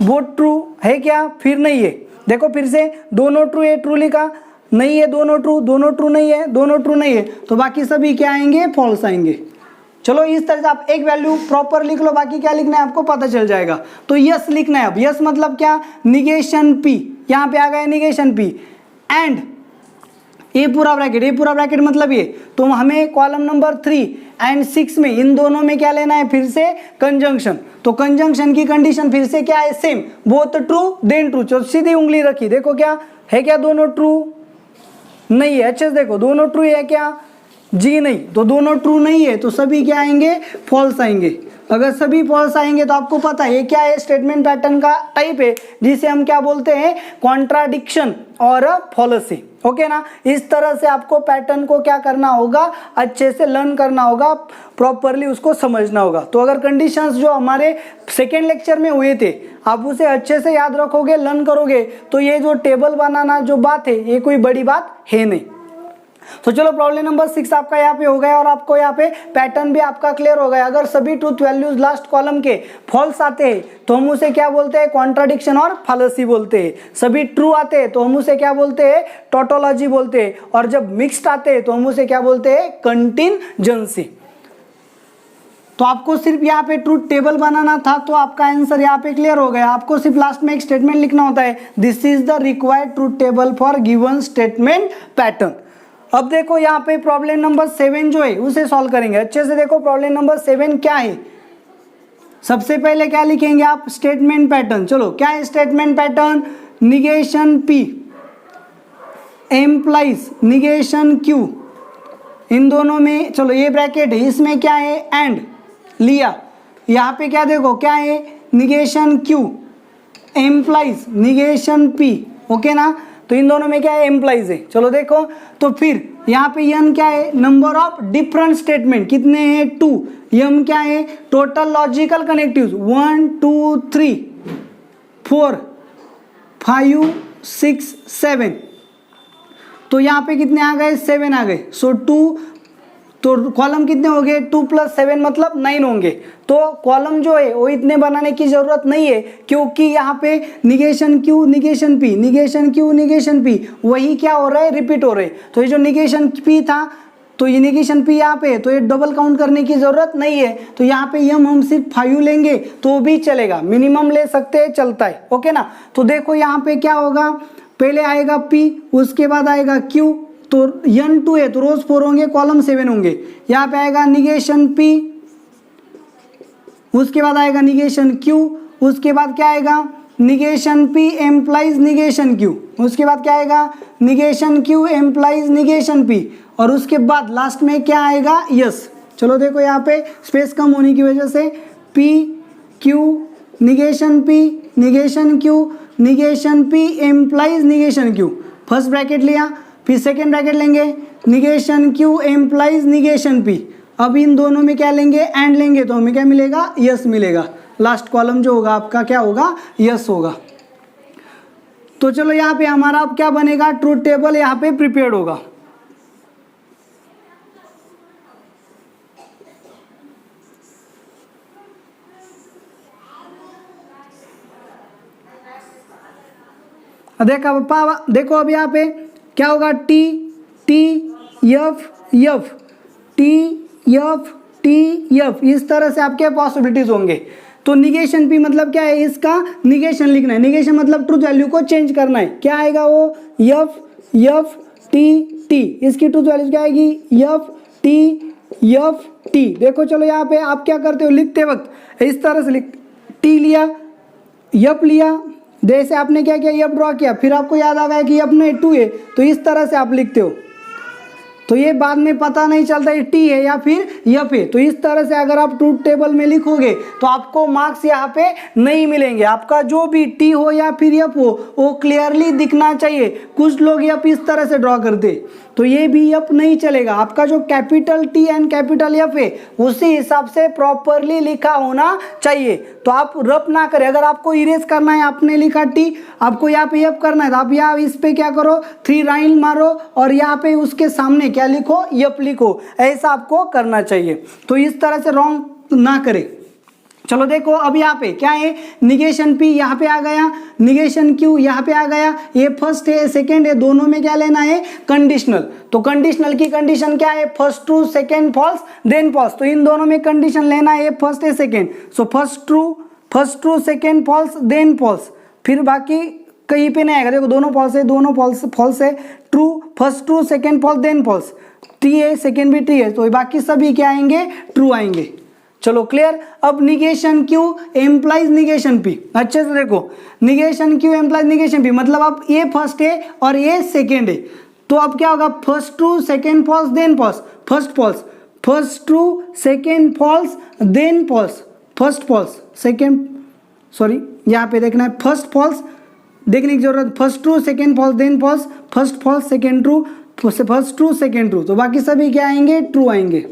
both true है क्या, फिर नहीं है, देखो फिर से दोनों ट्रू है, ट्रू लिखा, नहीं है दोनों ट्रू, दोनों ट्रू नहीं है, दोनों ट्रू नहीं है, तो बाकी सभी क्या आएंगे, फॉल्स आएंगे। चलो इस तरह से आप एक वैल्यू प्रॉपर लिख लो, बाकी क्या लिखना है आपको पता चल जाएगा। तो यस लिखना है। अब यस मतलब क्या, निगेशन पी, यहाँ पे आ गया निगेशन पी, एंड ये पूरा ब्रैकेट, ये पूरा ब्रैकेट मतलब ये, तो हमें कॉलम नंबर 3 एंड 6 में इन दोनों में क्या लेना है, फिर से कंजंक्शन। तो कंजंक्शन की कंडीशन फिर से क्या है, same, both true then true. तो सीधी उंगली रखी, देखो क्या है, क्या दोनों ट्रू नहीं है, अच्छे से देखो दोनों ट्रू है क्या, जी नहीं, तो दोनों ट्रू नहीं है, तो सभी क्या आएंगे, फॉल्स आएंगे। अगर सभी फॉल्स आएंगे तो आपको पता है ये क्या है, स्टेटमेंट पैटर्न का टाइप है, जिसे हम क्या बोलते हैं, कॉन्ट्राडिक्शन और फॉलेसी। ओके ना, इस तरह से आपको पैटर्न को क्या करना होगा, अच्छे से लर्न करना होगा, प्रॉपरली उसको समझना होगा। तो अगर कंडीशंस जो हमारे सेकेंड लेक्चर में हुए थे आप उसे अच्छे से याद रखोगे, लर्न करोगे, तो ये जो टेबल बनाना जो बात है ये कोई बड़ी बात है नहीं। तो चलो प्रॉब्लम नंबर 6 आपका यहाँ पे हो गया, और आपको यहाँ पे पैटर्न भी आपका क्लियर हो गया। अगर सभी ट्रूथ वैल्यूज लास्ट कॉलम के फॉल्स आते हैं तो हम उसे क्या बोलते हैं, कॉन्ट्राडिक्शन और फालसी बोलते हैं। सभी ट्रू आते हैं तो हम उसे क्या बोलते हैं, टोटोलॉजी बोलते हैं। और जब मिक्स्ड आते हैं तो हम उसे क्या बोलते हैं, कंटिंजेंसी। तो आपको सिर्फ यहाँ पे ट्रूथ टेबल बनाना था, तो आपका आंसर यहाँ पे क्लियर हो गया। आपको सिर्फ लास्ट में एक स्टेटमेंट लिखना होता है, this is the required truth table for given statement pattern. अब देखो यहाँ पे प्रॉब्लम नंबर 7 जो है उसे सॉल्व करेंगे। अच्छे से देखो प्रॉब्लम नंबर 7 क्या है। सबसे पहले क्या लिखेंगे आप, स्टेटमेंट पैटर्न। चलो क्या है statement pattern, negation P implies negation Q, इन दोनों में, चलो ये ब्रैकेट है, इसमें क्या है, एंड लिया। यहाँ पे क्या देखो क्या है, negation Q implies negation P. Okay ना, तो इन दोनों में क्या है, एम्प्लाइज है। चलो देखो, तो फिर यहाँ पे एन क्या है, नंबर ऑफ डिफरेंट स्टेटमेंट कितने हैं, 2। एम क्या है, टोटल लॉजिकल कनेक्टिव्स 1 2 3 4 5 6 7, तो यहाँ पे कितने आ गए, 7 आ गए। सो 2, तो कॉलम कितने हो गए, 2 + 7 मतलब 9 होंगे। तो कॉलम जो है वो इतने बनाने की जरूरत नहीं है, क्योंकि यहाँ पे negation Q negation P, negation Q negation P, वही क्या हो रहा है, रिपीट हो रहे। तो ये जो निगेशन पी था, तो ये निगेशन पी यहाँ पे, तो ये डबल काउंट करने की जरूरत नहीं है। तो यहाँ पे यम हम सिर्फ 5 लेंगे तो भी चलेगा, मिनिमम ले सकते हैं, चलता है। ओके ना, तो देखो यहाँ पे क्या होगा, पहले आएगा पी, उसके बाद आएगा क्यू, तो एन 2 है तो रोज 4 होंगे, कॉलम 7 होंगे। यहाँ पे आएगा निगेशन पी, उसके बाद आएगा निगेशन क्यू, उसके बाद क्या आएगा, negation P implies negation Q, उसके बाद क्या आएगा negation Q implies negation P, और उसके बाद लास्ट में क्या आएगा यस। चलो देखो यहाँ पे स्पेस कम होने की वजह से P Q negation P negation Q negation P implies negation Q, first bracket लिया, फिर सेकेंड ब्रैकेट लेंगे negation Q implies negation P। अब इन दोनों में क्या लेंगे एंड लेंगे तो हमें क्या मिलेगा यस मिलेगा, लास्ट कॉलम जो होगा आपका क्या होगा यस होगा। तो चलो यहाँ पे हमारा अब क्या बनेगा ट्रूथ टेबल यहाँ पे प्रिपेयर्ड होगा। देखा पापा, देखो अब यहाँ पे क्या होगा T T F F T F T F, इस तरह से आपके पॉसिबिलिटीज होंगे। तो निगेशन पी मतलब क्या है, इसका निगेशन लिखना है, निगेशन मतलब ट्रूथ वैल्यू को चेंज करना है, क्या आएगा वो एफ एफ टी टी, इसकी ट्रूथ वैल्यू क्या आएगी एफ टी। देखो चलो यहाँ पे आप क्या करते हो लिखते वक्त इस तरह से लिख, टी लिया एफ लिया, जैसे आपने क्या किया एफ ड्रॉ किया, फिर आपको याद आ गया कि एफ नहीं टू है, तो इस तरह से आप लिखते हो, तो ये बाद में पता नहीं चलता ये टी है या फिर एफ है। तो इस तरह से अगर आप ट्रूथ टेबल में लिखोगे तो आपको मार्क्स यहाँ पे नहीं मिलेंगे, आपका जो भी टी हो या फिर एफ हो वो क्लियरली दिखना चाहिए। कुछ लोग एफ इस तरह से ड्रॉ करते तो ये भी एफ नहीं चलेगा, आपका जो capital T and capital F है उसी हिसाब से प्रॉपरली लिखा होना चाहिए। तो आप रफ ना करें, अगर आपको इरेज करना है आपने लिखा टी, आपको यहाँ पे एफ करना है तो आप यहाँ इस पे क्या करो 3 लाइन मारो और यहाँ पे उसके सामने क्या लिखो एफ लिखो, ऐसा आपको करना चाहिए। तो इस तरह से रॉन्ग ना करें। चलो देखो अब यहाँ पे क्या है निगेशन P यहाँ पे आ गया, निगेशन Q यहाँ पे आ गया, ये फर्स्ट है सेकंड है, दोनों में क्या लेना है कंडीशनल। तो कंडीशनल की कंडीशन क्या है first true second false then false, तो इन दोनों में कंडीशन लेना है फर्स्ट है second, so first true second false then false, फिर बाकी कहीं पे नहीं आएगा। देखो दोनों फॉल्स है, दोनों फॉल्स है, true first true second false then false, T है सेकंड भी टी है, तो बाकी सभी क्या आएंगे ट्रू आएंगे। चलो क्लियर। अब negation Q implies negation P, अच्छे से देखो negation Q implies negation P मतलब अब ये फर्स्ट है और ये सेकंड है, तो अब क्या होगा first true second false then false, first true second false then false, first false second, sorry यहाँ पे देखना है फर्स्ट फॉल्स देखने की जरूरत, first true second false then false, first false second true, first true second true, तो बाकी सभी क्या आएंगे ट्रू आएंगे।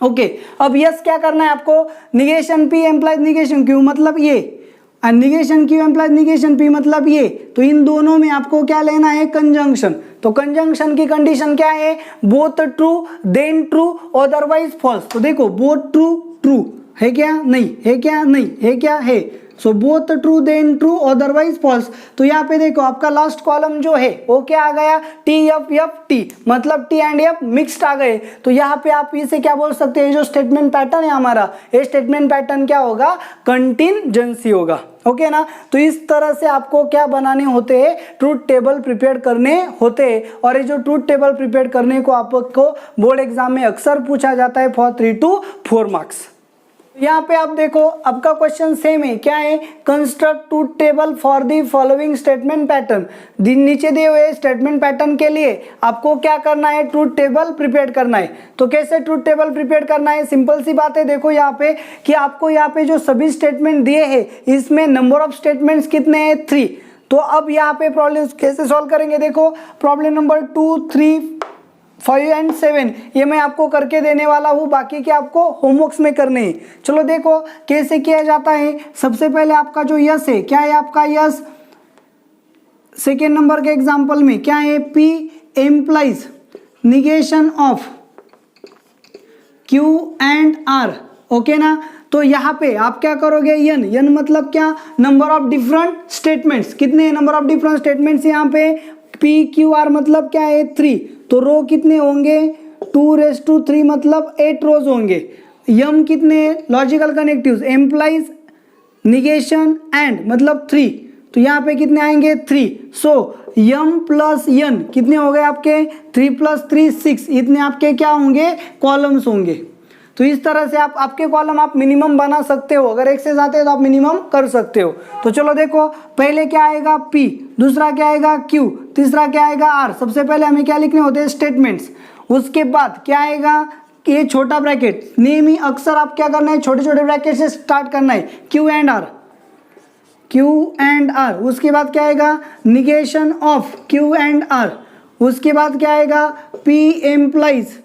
ओके अब यस क्या करना है आपको, negation P implies negation Q मतलब ये, और negation Q implies negation P मतलब ये, तो इन दोनों में आपको क्या लेना है कंजंक्शन। तो कंजंक्शन की कंडीशन क्या है both true then true otherwise false. तो देखो बोथ ट्रू है क्या नहीं है, क्या नहीं है, क्या है, so both true then true otherwise false. तो यहाँ पे देखो आपका लास्ट कॉलम जो है वो क्या आ गया टी एफ एफ टी, मतलब टी एंड एफ मिक्स्ड आ गए। तो यहाँ पे आप इसे क्या बोल सकते हैं, जो स्टेटमेंट पैटर्न है हमारा, ये स्टेटमेंट पैटर्न क्या होगा कंटिंजेंसी होगा। ओके ना, तो इस तरह से आपको क्या बनाने होते हैं ट्रूथ टेबल प्रिपेयर करने होते हैं, और ये जो ट्रूथ टेबल प्रिपेयर करने को आपको बोर्ड एग्जाम में अक्सर पूछा जाता है फॉर 3 to 4 मार्क्स। यहाँ पे आप देखो आपका क्वेश्चन सेम है, क्या है construct truth table for the following statement pattern. नीचे दिए हुए स्टेटमेंट पैटर्न के लिए आपको क्या करना है ट्रूथ टेबल प्रिपेयर करना है। तो कैसे ट्रूथ टेबल प्रिपेयर करना है, सिंपल सी बात है, देखो यहाँ पे कि आपको यहाँ पे जो सभी स्टेटमेंट दिए हैं इसमें नंबर ऑफ स्टेटमेंट्स कितने हैं 3। तो अब यहाँ पे प्रॉब्लम कैसे सॉल्व करेंगे, देखो प्रॉब्लम नंबर 2, 3, 5 एंड 7 ये मैं आपको करके देने वाला हूँ, बाकी के आपको होमवर्क्स में करने हैं। चलो देखो कैसे किया जाता है। सबसे पहले आपका जो यस है, क्या है आपका यस, सेकेंड नंबर के एग्जांपल में क्या है P implies negation of Q and R, okay ना। तो यहाँ पे आप क्या करोगे n मतलब क्या नंबर ऑफ डिफरेंट स्टेटमेंट्स, कितने नंबर ऑफ डिफरेंट स्टेटमेंट्स यहाँ पे P Q R मतलब क्या है 3, तो रो कितने होंगे 2�3 मतलब 8 रोज होंगे। यम कितने logical connectives implies negation and मतलब 3, तो यहाँ पे कितने आएंगे 3, सो यम प्लस यन कितने हो गए आपके 3 + 3 6, इतने आपके क्या होंगे कॉलम्स होंगे। तो इस तरह से आप आपके कॉलम आप मिनिमम बना सकते हो, अगर एक्सेस आते हैं तो आप मिनिमम कर सकते हो। तो चलो देखो, पहले क्या आएगा P, दूसरा क्या आएगा Q, तीसरा क्या आएगा R। सबसे पहले हमें क्या लिखने होते हैं, स्टेटमेंट्स। उसके बाद क्या आएगा, ये छोटा ब्रैकेट, नेम ही अक्सर आप क्या करना है, छोटे छोटे ब्रैकेट से स्टार्ट करना है, Q and R, Q and R। उसके बाद क्या आएगा, negation of Q and R। उसके बाद क्या आएगा, P implies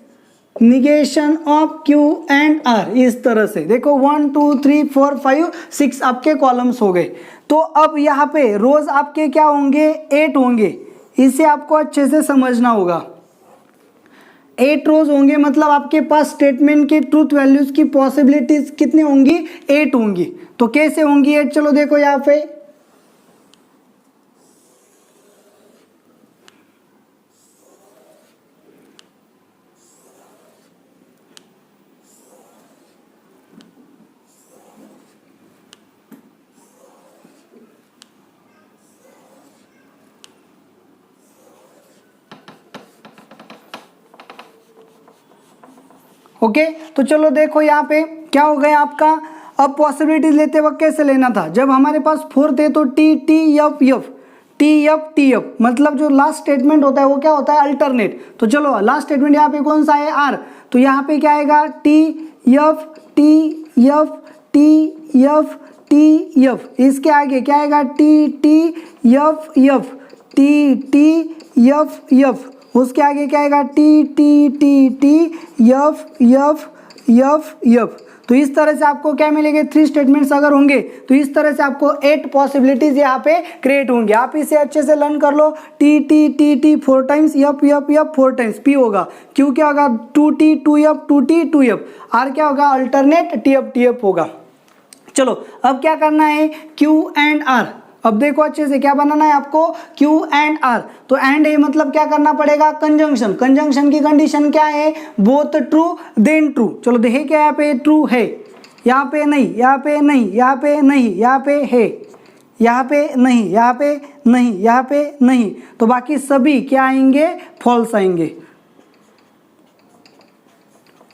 negation of Q and R। इस तरह से देखो 1 2 3 4 5 6 आपके कॉलम्स हो गए। तो अब यहाँ पे रोज आपके क्या होंगे, 8 होंगे। इसे आपको अच्छे से समझना होगा। 8 रोज होंगे मतलब आपके पास स्टेटमेंट के ट्रूथ वैल्यूज की पॉसिबिलिटीज कितनी होंगी, 8 होंगी। तो कैसे होंगी 8, चलो देखो यहाँ पे ओके। तो चलो देखो यहाँ पे क्या हो गया आपका। अब पॉसिबिलिटीज लेते वक्त कैसे लेना था, जब हमारे पास 4 थे तो T T F F T F T F, मतलब जो लास्ट स्टेटमेंट होता है वो क्या होता है, अल्टरनेट। तो चलो लास्ट स्टेटमेंट यहाँ पे कौन सा है, आर। तो यहाँ पे क्या आएगा, T F T F T F T F. इसके आगे क्या आएगा, T T F F T T F F. उसके आगे क्या आएगा, T T T T F F F F. तो इस तरह से आपको क्या मिलेंगे, 3 स्टेटमेंट्स अगर होंगे तो इस तरह से आपको 8 पॉसिबिलिटीज यहाँ पे क्रिएट होंगे। आप इसे अच्छे से लर्न कर लो। T T T T 4 times, F F F 4 times, P होगा, क्यू क्या होगा, 2T 2F 2T 2F, are क्या होगा, अल्टरनेट TF TF होगा। चलो अब क्या करना है, क्यू एंड आर। अब देखो अच्छे से क्या बनाना है आपको, Q एंड R। तो एंड है मतलब क्या करना पड़ेगा, कंजंक्शन। कंजंक्शन की कंडीशन क्या है, बोथ ट्रू देन ट्रू। चलो देखे क्या, यहाँ पे ट्रू है, यहाँ पे नहीं, यहाँ पे नहीं, यहाँ पे नहीं, यहाँ पे है, यहाँ पे नहीं, यहाँ पे नहीं, यहाँ पे नहीं। तो बाकी सभी क्या आएंगे, फॉल्स आएंगे।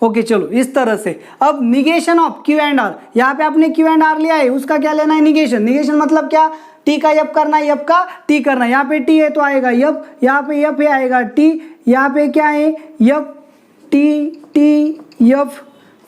ओके चलो इस तरह से। अब negation of Q and R, यहाँ पे आपने Q एंड R लिया है, उसका क्या लेना है, निगेशन। निगेशन मतलब क्या, टी का यप करना है, यप का टी करना है। यहाँ पे टी है तो आएगा यप, यहाँ पे यप है आएगा टी, यहाँ पे क्या है, F T T F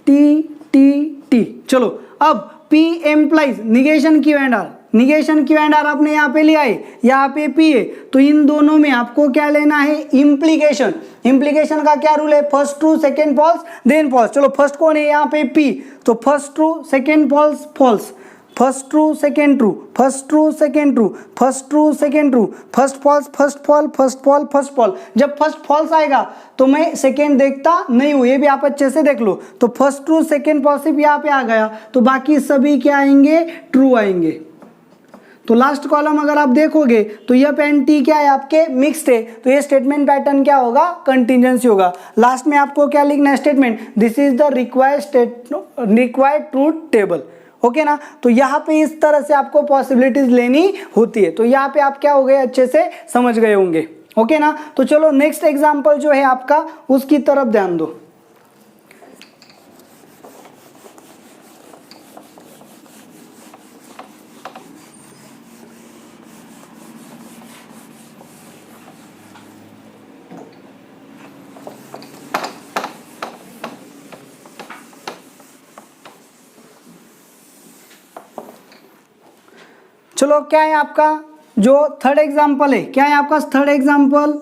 T T T. चलो अब P implies negation Q and R। Negation Q and R आपने यहाँ पे लिया है, यहाँ पे P है, तो इन दोनों में आपको क्या लेना है, इम्प्लीकेशन। इम्प्लीकेशन का क्या रूल है, first true second false then false. चलो फर्स्ट कौन है, यहाँ पे P, तो first true second false false, first true second true, first true second true, first true second true, first false first false, first false first false. जब first false आएगा तो मैं सेकेंड देखता नहीं हूँ, ये भी आप अच्छे से देख लो। तो फर्स्ट ट्रू सेकेंड पॉसिबल यहाँ पे आ गया, तो बाकी सभी क्या आएंगे, ट्रू आएंगे। तो लास्ट कॉलम अगर आप देखोगे तो यह एंड टी क्या है, आपके मिक्स्ड है, तो ये स्टेटमेंट पैटर्न क्या होगा, कंटिजेंसी होगा। लास्ट में आपको क्या लिखना है, statement, this is the required truth table. Okay ना। तो यहाँ पे इस तरह से आपको पॉसिबिलिटीज लेनी होती है। तो यहाँ पे आप क्या हो गए, अच्छे से समझ गए होंगे। ओके ना। तो चलो नेक्स्ट एग्जांपल जो है आपका, उसकी तरफ ध्यान दो। चलो क्या है आपका जो थर्ड एग्जाम्पल है, क्या है आपका third example,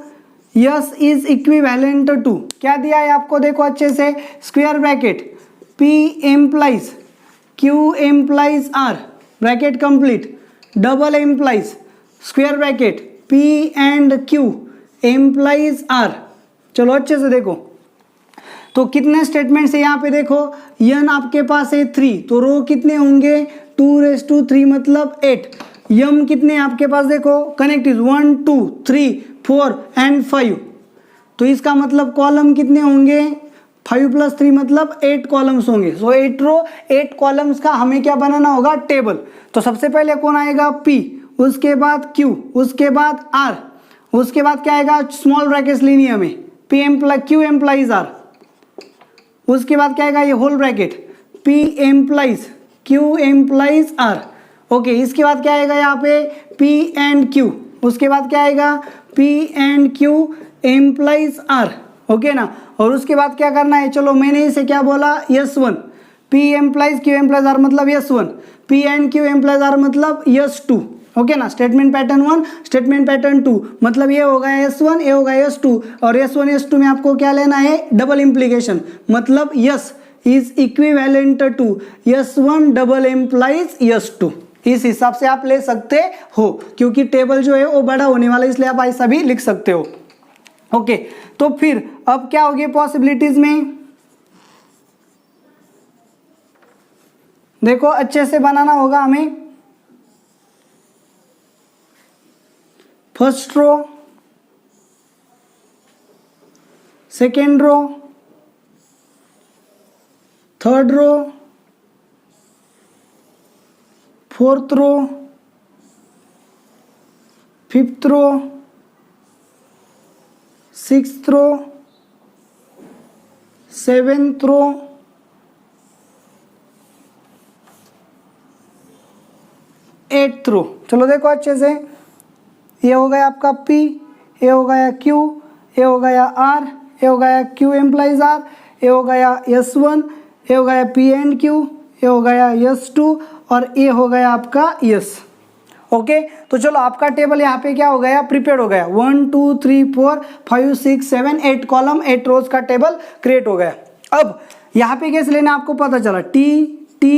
S is equivalent to, क्या दिया है आपको, देखो अच्छे से, square bracket P implies Q implies R, bracket complete, double implies square bracket P and Q implies R। चलो अच्छे से देखो, तो कितने स्टेटमेंट्स है यहाँ पे देखो, यन आपके पास है 3, तो रो कितने होंगे, 2�3 मतलब 8। यम कितने आपके पास देखो, कनेक्टिव 1 2 3 4 एंड 5, तो इसका मतलब कॉलम कितने होंगे, 5 + 3 मतलब 8 कॉलम्स होंगे। सो 8 रो 8 कॉलम्स का हमें क्या बनाना होगा, टेबल। तो सबसे पहले कौन आएगा, P, उसके बाद Q, उसके बाद R, उसके बाद क्या आएगा, स्मॉल ब्रैकेट्स लेनी है हमें, Q एम्प्लाइज R, उसके बाद क्या आएगा, ये whole bracket P implies Q implies R। Okay, इसके बाद क्या आएगा यहाँ पे P एंड Q, उसके बाद क्या आएगा P and Q implies R। Okay ना, और उसके बाद क्या करना है, चलो मैंने इसे क्या बोला S1, P implies Q implies R मतलब S1, P and Q implies R मतलब S2। ओके ना, स्टेटमेंट पैटर्न 1, स्टेटमेंट पैटर्न 2, मतलब ये होगा S1, ये होगा S2, और S1 S2 में आपको क्या लेना है, डबल इम्प्लीकेशन, मतलब S is equivalent to S1 double implies S2। इस हिसाब से आप ले सकते हो, क्योंकि टेबल जो है वो बड़ा होने वाला है, इसलिए आप ऐसा भी लिख सकते हो। ओके, तो फिर अब क्या होगी पॉसिबिलिटीज में, देखो अच्छे से बनाना होगा हमें। First row, second row, third row, fourth row, fifth row, sixth row, seventh row, eighth row. चलो देखो अच्छे से, ये हो गया आपका P, ये हो गया Q, ये हो गया R, ये हो गया Q एम्प्लाइज R, ये हो गया S1, ये हो गया P एंड Q, ये हो गया S2, और ये हो गया आपका S। ओके, तो चलो आपका टेबल यहाँ पे क्या हो गया, प्रिपेयर हो गया। 1 2 3 4 5 6 7 8 कॉलम 8 रोज का टेबल क्रिएट हो गया। अब यहाँ पे कैसे लेना आपको पता चला, T T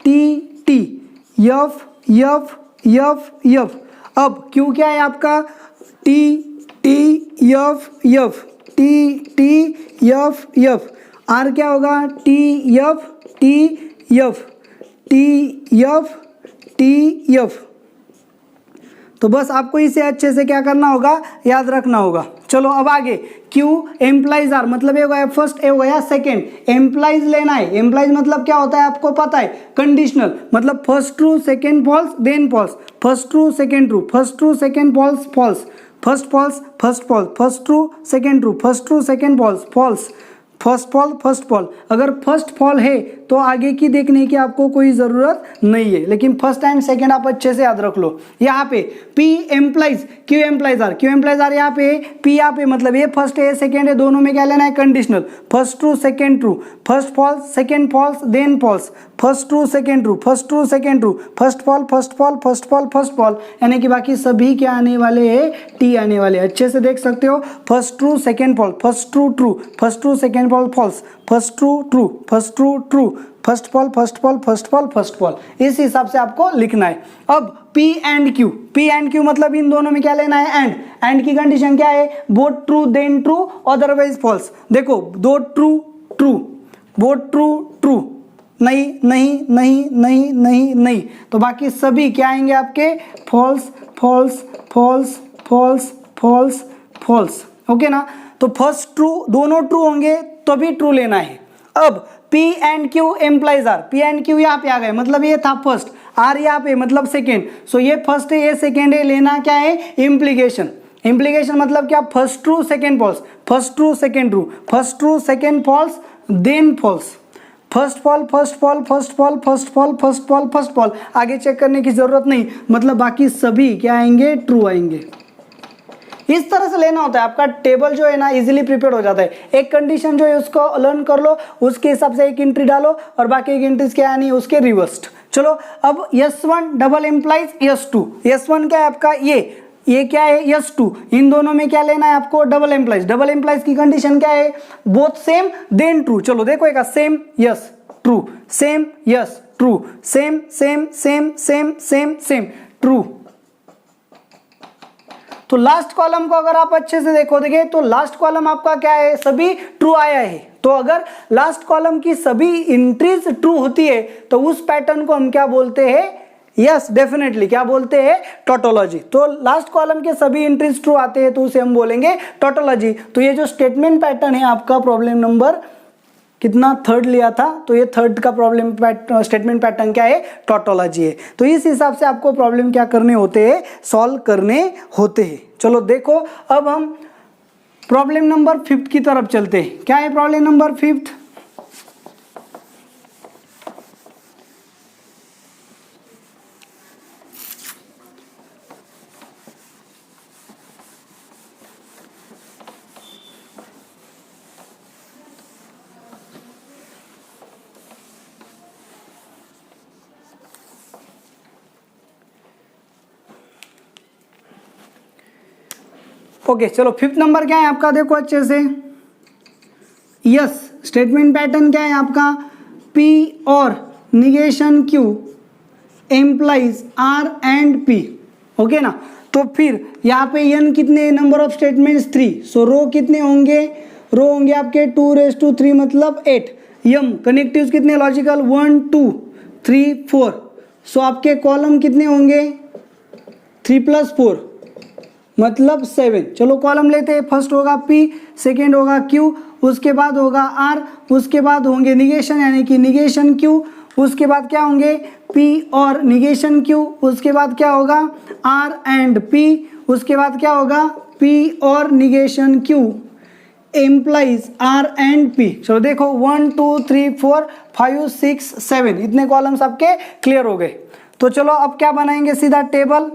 T T, F F F F। अब Q क्या है आपका, T T F F, T T F F। R क्या होगा, T F T F, T F T F। तो बस आपको इसे अच्छे से क्या करना होगा, याद रखना होगा। चलो अब आगे, Q एम्प्लाइज R, मतलब ये हो गया फर्स्ट, ये हो गया सेकेंड, एम्प्लाइज लेना है। एम्प्लाइज मतलब क्या होता है आपको पता है, कंडीशनल, मतलब first true second false then false, first true second true, first true second false false, first false first false, first true second true, first true second false false, first false first false. अगर first false है तो आगे की देखने की आपको कोई ज़रूरत नहीं है, लेकिन फर्स्ट एंड सेकंड आप अच्छे से याद रख लो। यहाँ पे P implies Q implies R, Q implies R यहाँ पे, P यहाँ पे, मतलब ये फर्स्ट है सेकंड है, दोनों में क्या लेना है, conditional, first true second true, first false second false then false, first true second true, first true second true, first false first false first false first false, यानी कि बाकी सभी क्या आने वाले हैं, T आने वाले। अच्छे से देख सकते हो, first true second false, first true true, first true second false false, first true true, first true true, first false first false first false first false. इस हिसाब से आपको लिखना है। अब P and Q, P and Q मतलब इन दोनों में क्या लेना है, एंड की कंडीशन क्या है, both true then true otherwise false. देखो दो true true, both true true, नहीं नहीं नहीं नहीं नहीं नहीं, तो बाकी सभी क्या आएंगे आपके, false false false false false false. Okay ना, तो फर्स्ट ट्रू, दोनों ट्रू होंगे तो भी ट्रू लेना है। अब P and Q implies R, P and Q यहाँ पे आ गए, मतलब ये था फर्स्ट, R यहाँ पे मतलब सेकेंड, सो ये फर्स्ट है ये सेकेंड है, लेना क्या है, इम्प्लीकेशन। इम्प्लीकेशन मतलब क्या, first true second false, first true second true, first true second false then false, first false first false first false first false first false first false. आगे चेक करने की जरूरत नहीं, मतलब बाकी सभी क्या आएंगे, ट्रू आएंगे। इस तरह से लेना होता है, आपका टेबल जो है ना इजीली प्रिपेयर हो जाता है। एक कंडीशन जो है उसको लर्न कर लो, उसके हिसाब से एक एंट्री डालो, और बाकी एक एंट्रीज क्या आनी है उसके रिवर्स्ड। चलो अब S1 double implies S2, S1 क्या है आपका, ये क्या है, S2, इन दोनों में क्या लेना है आपको, डबल एम्प्लाइज। डबल एम्प्लाइज की कंडीशन क्या है, बोथ सेम देन ट्रू। चलो देखो एक same yes true, same yes true, same same same same same same true. तो लास्ट कॉलम को अगर आप अच्छे से देखोगे तो लास्ट कॉलम आपका क्या है, सभी ट्रू आया है। तो अगर लास्ट कॉलम की सभी एंट्रीज ट्रू होती है तो उस पैटर्न को हम क्या बोलते हैं, यस डेफिनेटली क्या बोलते हैं, टोटोलॉजी। तो लास्ट कॉलम के सभी एंट्रीज ट्रू आते हैं तो उसे हम बोलेंगे टोटोलॉजी। तो ये जो स्टेटमेंट पैटर्न है आपका, प्रॉब्लम नंबर कितना, थर्ड लिया था, तो ये थर्ड का प्रॉब्लम स्टेटमेंट पैटर्न क्या है, टोटोलॉजी है। तो इस हिसाब से आपको प्रॉब्लम क्या करने होते हैं, सॉल्व करने होते हैं। चलो देखो अब हम प्रॉब्लम नंबर 5 की तरफ चलते हैं। क्या है प्रॉब्लम नंबर 5, ओके चलो फिफ्थ नंबर क्या है आपका, देखो अच्छे से, यस स्टेटमेंट पैटर्न क्या है आपका, P और negation Q implies R and P, okay ना। तो फिर यहाँ पे n कितने, number of statements 3, so row कितने होंगे, रो होंगे आपके 2⁻³ मतलब 8, यम कनेक्टिव्स कितने लॉजिकल 1 2 3 4, सो आपके कॉलम कितने होंगे 3 + 4 मतलब 7। चलो कॉलम लेते हैं, फर्स्ट होगा P, सेकेंड होगा Q, उसके बाद होगा R, उसके बाद होंगे निगेशन यानी कि निगेशन Q, उसके बाद क्या होंगे P और निगेशन Q, उसके बाद क्या होगा R एंड P, उसके बाद क्या होगा P और negation Q implies R and P। चलो देखो 1 2 3 4 5 6 7 इतने कॉलम्स आपके क्लियर हो गए। तो चलो अब क्या बनाएंगे, सीधा table,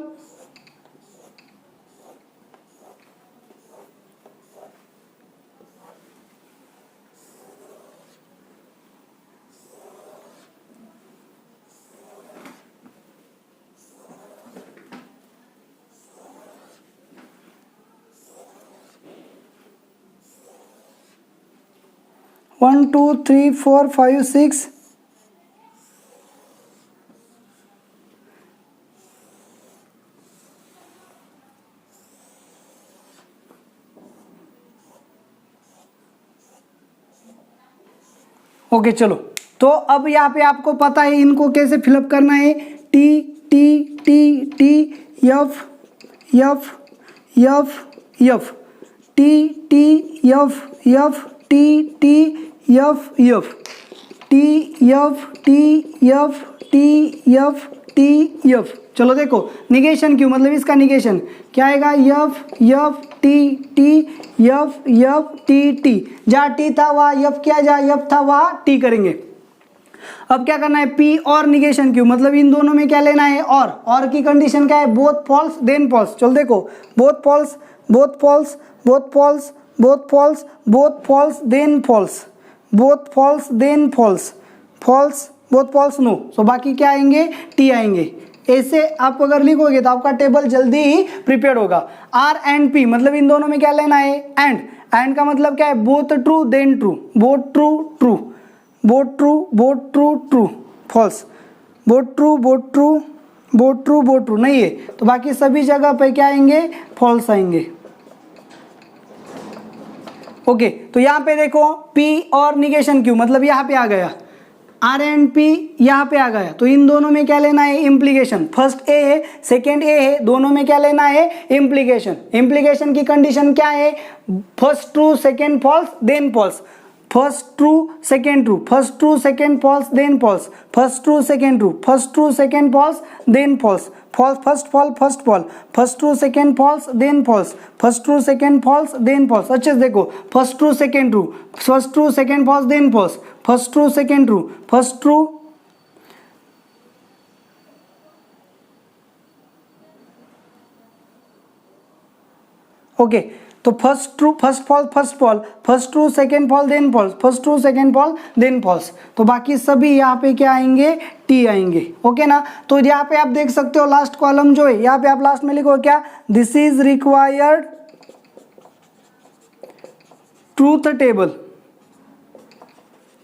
one two three four five six, okay चलो। तो अब यहाँ पे आपको पता है इनको कैसे फिलअप करना है, T T T T F F F F, T T F F T T F F, T F T F T F T F. चलो देखो निगेशन क्यों, मतलब इसका निगेशन क्या आएगा, F F T T F F T T, जहाँ T था वहाँ यफ किया, जहाँ यफ था वहाँ टी करेंगे। अब क्या करना है, P और निगेशन क्यू, मतलब इन दोनों में क्या लेना है, और की कंडीशन क्या है, बोथ फॉल्स देन फॉल्स। चलो देखो both false both false both false both false both false then false, both false then false, false both false no, so बाकी क्या आएंगे, टी आएंगे। ऐसे आप अगर लिखोगे तो आपका टेबल जल्दी ही प्रिपेयर होगा। R एंड P मतलब इन दोनों में क्या लेना है, एंड का मतलब क्या है, both true then true, both true true, both true both true true, false, both true both true both true both true नहीं है, तो बाकी सभी जगह पे क्या आएंगे, फॉल्स आएंगे। ओके तो यहाँ पे देखो P और निगेशन Q मतलब यहाँ पे आ गया, R एंड P यहाँ पे आ गया, तो इन दोनों में क्या लेना है, इम्प्लीकेशन। फर्स्ट ए है सेकेंड ए है, दोनों में क्या लेना है, इम्प्लीकेशन। इम्प्लीकेशन की कंडीशन क्या है, first true second false then false, first true second true, first true second false then false, first true second true, first true second false then false, false first false first false, first true second false then false, first true second false then false. अच्छे से देखो first true second true, first true second false then false, first true second true, first true, okay तो first true first false first false, first true second false then false, first true second false then false, तो बाकी सभी यहाँ पे क्या आएंगे, T आएंगे। Okay ना, तो यहाँ पे आप देख सकते हो लास्ट कॉलम जो है, यहाँ पे आप लास्ट में लिखो क्या, this is required truth table,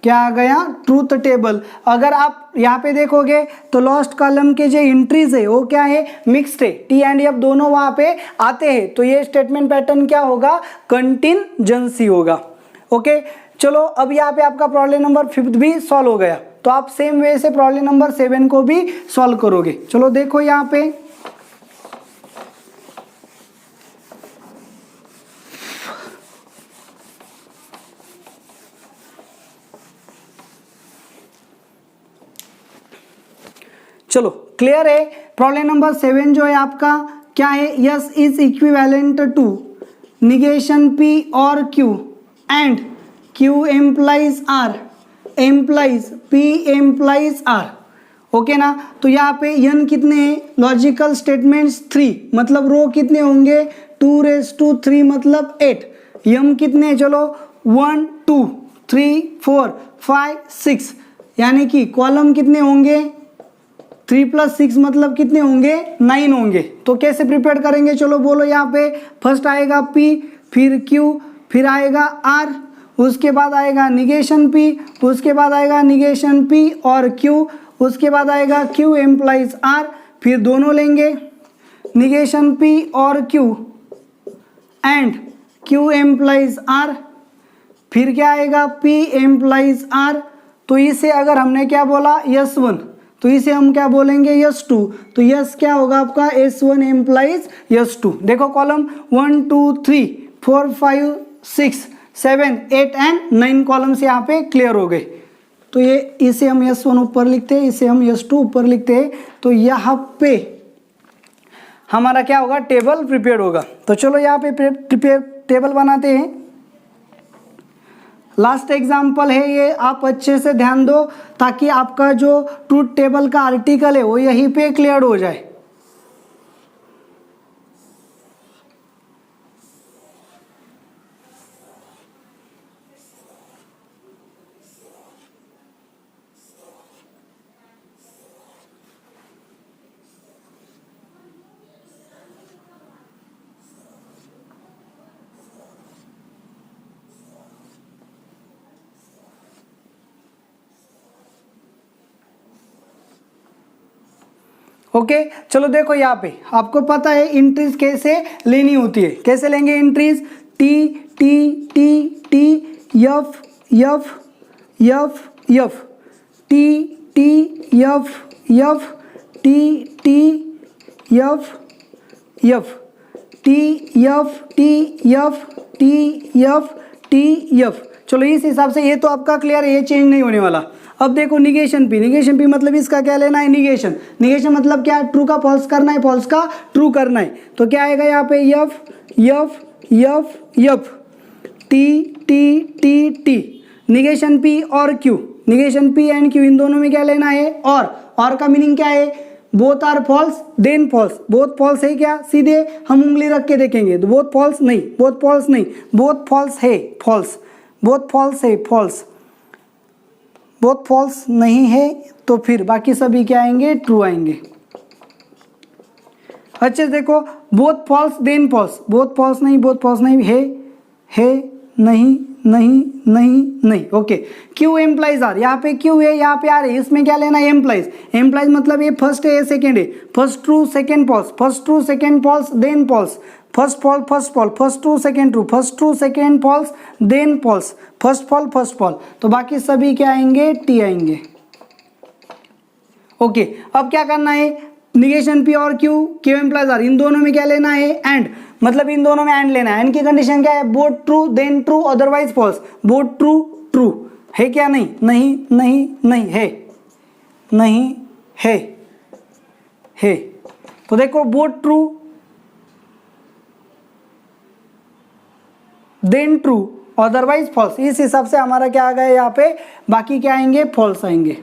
क्या आ गया, ट्रूथ टेबल। अगर आप यहाँ पे देखोगे तो लास्ट कॉलम के जो एंट्रीज है वो क्या है, मिक्स्ड है, टी एंड एफ दोनों वहाँ पे आते हैं, तो ये स्टेटमेंट पैटर्न क्या होगा, कंटिंजेंसी होगा। ओके चलो अब यहाँ पे आपका प्रॉब्लम नंबर 5 भी सॉल्व हो गया, तो आप सेम वे से प्रॉब्लम नंबर 7 को भी सॉल्व करोगे। चलो देखो यहाँ पे चलो क्लियर है। प्रॉब्लम नंबर 7 जो है आपका क्या है, S is equivalent to negation P और Q and Q implies R implies P implies R। Okay ना, तो यहाँ पे n कितने हैं, लॉजिकल स्टेटमेंट्स 3 मतलब रो कितने होंगे 2⁻³ मतलब 8, यम कितने, चलो 1 2 3 4 5 6, यानी कि कॉलम कितने होंगे 3 + 6 मतलब कितने होंगे, 9 होंगे। तो कैसे प्रिपेयर करेंगे, चलो बोलो। यहाँ पे फर्स्ट आएगा P, फिर Q, फिर आएगा R, उसके बाद आएगा निगेशन P, उसके बाद आएगा निगेशन P और Q, उसके बाद आएगा Q एम्प्लाइज R, फिर दोनों लेंगे निगेशन P और Q and Q implies R, फिर क्या आएगा P एम्प्लाइज R। तो इसे अगर हमने क्या बोला S1, तो इसे हम क्या बोलेंगे S2। तो यस क्या होगा आपका S1 एम्प्लाइज S2। देखो कॉलम 1 2 3 4 5 6 7 8 एंड 9 कॉलम्स यहाँ पे क्लियर हो गए। तो ये इसे हम S1 ऊपर लिखते हैं, इसे हम S2 ऊपर लिखते हैं। तो यहाँ पे हमारा क्या होगा, टेबल प्रिपेयर होगा। तो चलो यहाँ पे प्रिपेयर टेबल बनाते हैं। लास्ट एग्जाम्पल है ये, आप अच्छे से ध्यान दो ताकि आपका जो ट्रूथ टेबल का आर्टिकल है वो यहीं पे क्लियर हो जाए। ओके चलो देखो यहाँ पे आपको पता है एंट्रीज कैसे लेनी होती है। कैसे लेंगे entries, T T T T F F F F T T F F T T F F T F T F T F T F. चलो इस हिसाब से ये तो आपका क्लियर है, ये चेंज नहीं होने वाला। अब देखो निगेशन पी, निगेशन पी मतलब इसका क्या लेना है, निगेशन। निगेशन मतलब क्या, ट्रू का फॉल्स करना है, फॉल्स का ट्रू करना है। तो क्या आएगा यहाँ पे F F F F T T T T negation P और Q, negation P and Q इन दोनों में क्या लेना है, और का मीनिंग क्या है, both are false then false. Both false है क्या, सीधे हम उंगली रख के देखेंगे तो बोथ फॉल्स नहीं, बोथ फॉल्स नहीं, बोथ फॉल्स है फॉल्स, बोथ फॉल्स है फॉल्स, बोथ फॉल्स नहीं है तो फिर बाकी सभी क्या आएंगे, ट्रू आएंगे। अच्छे से देखो, both false then false, both false नहीं, बोथ फॉल्स नहीं, है नहीं नहीं नहीं नहीं। ओके क्यू एम्प्लाइज आर, यहाँ पे क्यू है, यहाँ पे आर है, इसमें क्या लेना है, एम्प्लाइज। एम्प्लाइज मतलब ये फर्स्ट है, सेकेंड है, first true second false, first true second false then false, first false first false, first true second true, first true second false then false, first false first false. तो बाकी सभी क्या आएंगे, T आएंगे। Okay अब क्या करना है, निगेशन पी और क्यू, क्यू एम्प्लाइज आर, इन दोनों में क्या लेना है, एंड, मतलब इन दोनों में एंड लेना है। एंड की कंडीशन क्या है, both true then true otherwise false, both true true है क्या, नहीं नहीं नहीं नहीं है, नहीं है। तो देखो both true then true otherwise false, इस हिसाब से हमारा क्या आ गया यहाँ पे, बाकी क्या आएंगे, फॉल्स आएंगे।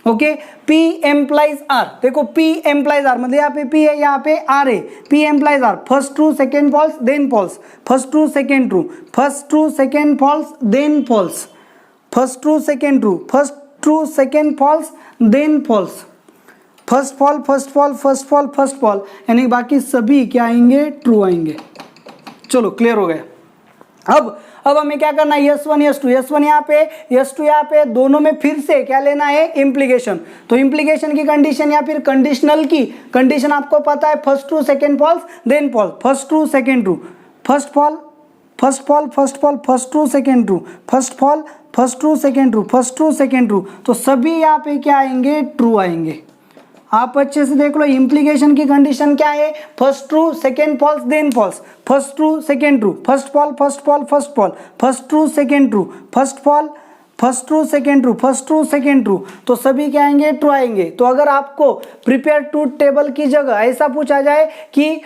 ओके P एम्प्लाइज आर, देखो P एम्प्लाइज आर मतलब यहाँ पे P है, यहाँ पे R है, P implies R, first true second false then false, first true second true, first true second false then false, first true second true, first true second false then false, first false first false first false first false, यानी बाकी सभी क्या आएंगे, true आएंगे। चलो clear हो गया। अब हमें क्या करना है, S1 S2, S1 यहाँ पे S2 यहाँ पे, दोनों में फिर से क्या लेना है, इम्प्लीकेशन। तो इम्प्लीकेशन की कंडीशन या फिर कंडीशनल की कंडीशन आपको पता है, first true second false then false, first true second true, first false first false first false, first true second true, first false first true second true, first true second true. तो सभी यहाँ पे क्या आएंगे, true आएंगे। आप अच्छे से देख लो, इम्प्लीकेशन की कंडीशन क्या है, first true second false then false, first true second true, first false first false first false, first true second true, first false first true second true, first true second true. तो सभी क्या आएंगे, true आएंगे। तो अगर आपको prepare truth table की जगह ऐसा पूछा जाए कि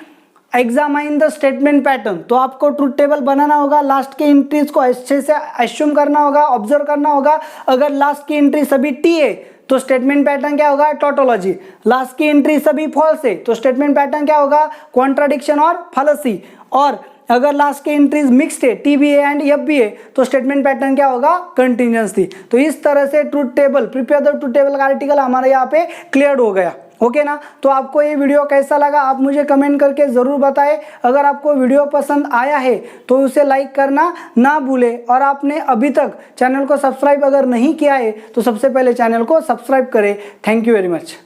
एग्जामाइन द स्टेटमेंट पैटर्न, तो आपको ट्रूथ टेबल बनाना होगा, लास्ट के एंट्रीज को अच्छे से एज्यूम करना होगा, ऑब्जर्व करना होगा। अगर लास्ट की एंट्री सभी टी है तो स्टेटमेंट पैटर्न क्या होगा, टोटोलॉजी। लास्ट की एंट्री सभी फॉल्स है तो स्टेटमेंट पैटर्न क्या होगा, कॉन्ट्राडिक्शन और फैलेसी। और अगर लास्ट के एंट्रीज मिक्स्ड है, TBA एंड FBA, तो स्टेटमेंट पैटर्न क्या होगा, कंटिन्यूअस थी। तो इस तरह से truth table, prepare the truth table का आर्टिकल हमारे यहाँ पे क्लियर हो गया। ओके ना। तो आपको ये वीडियो कैसा लगा आप मुझे कमेंट करके ज़रूर बताएं। अगर आपको वीडियो पसंद आया है तो उसे लाइक करना ना भूलें, और आपने अभी तक चैनल को सब्सक्राइब अगर नहीं किया है तो सबसे पहले चैनल को सब्सक्राइब करें। Thank you very much.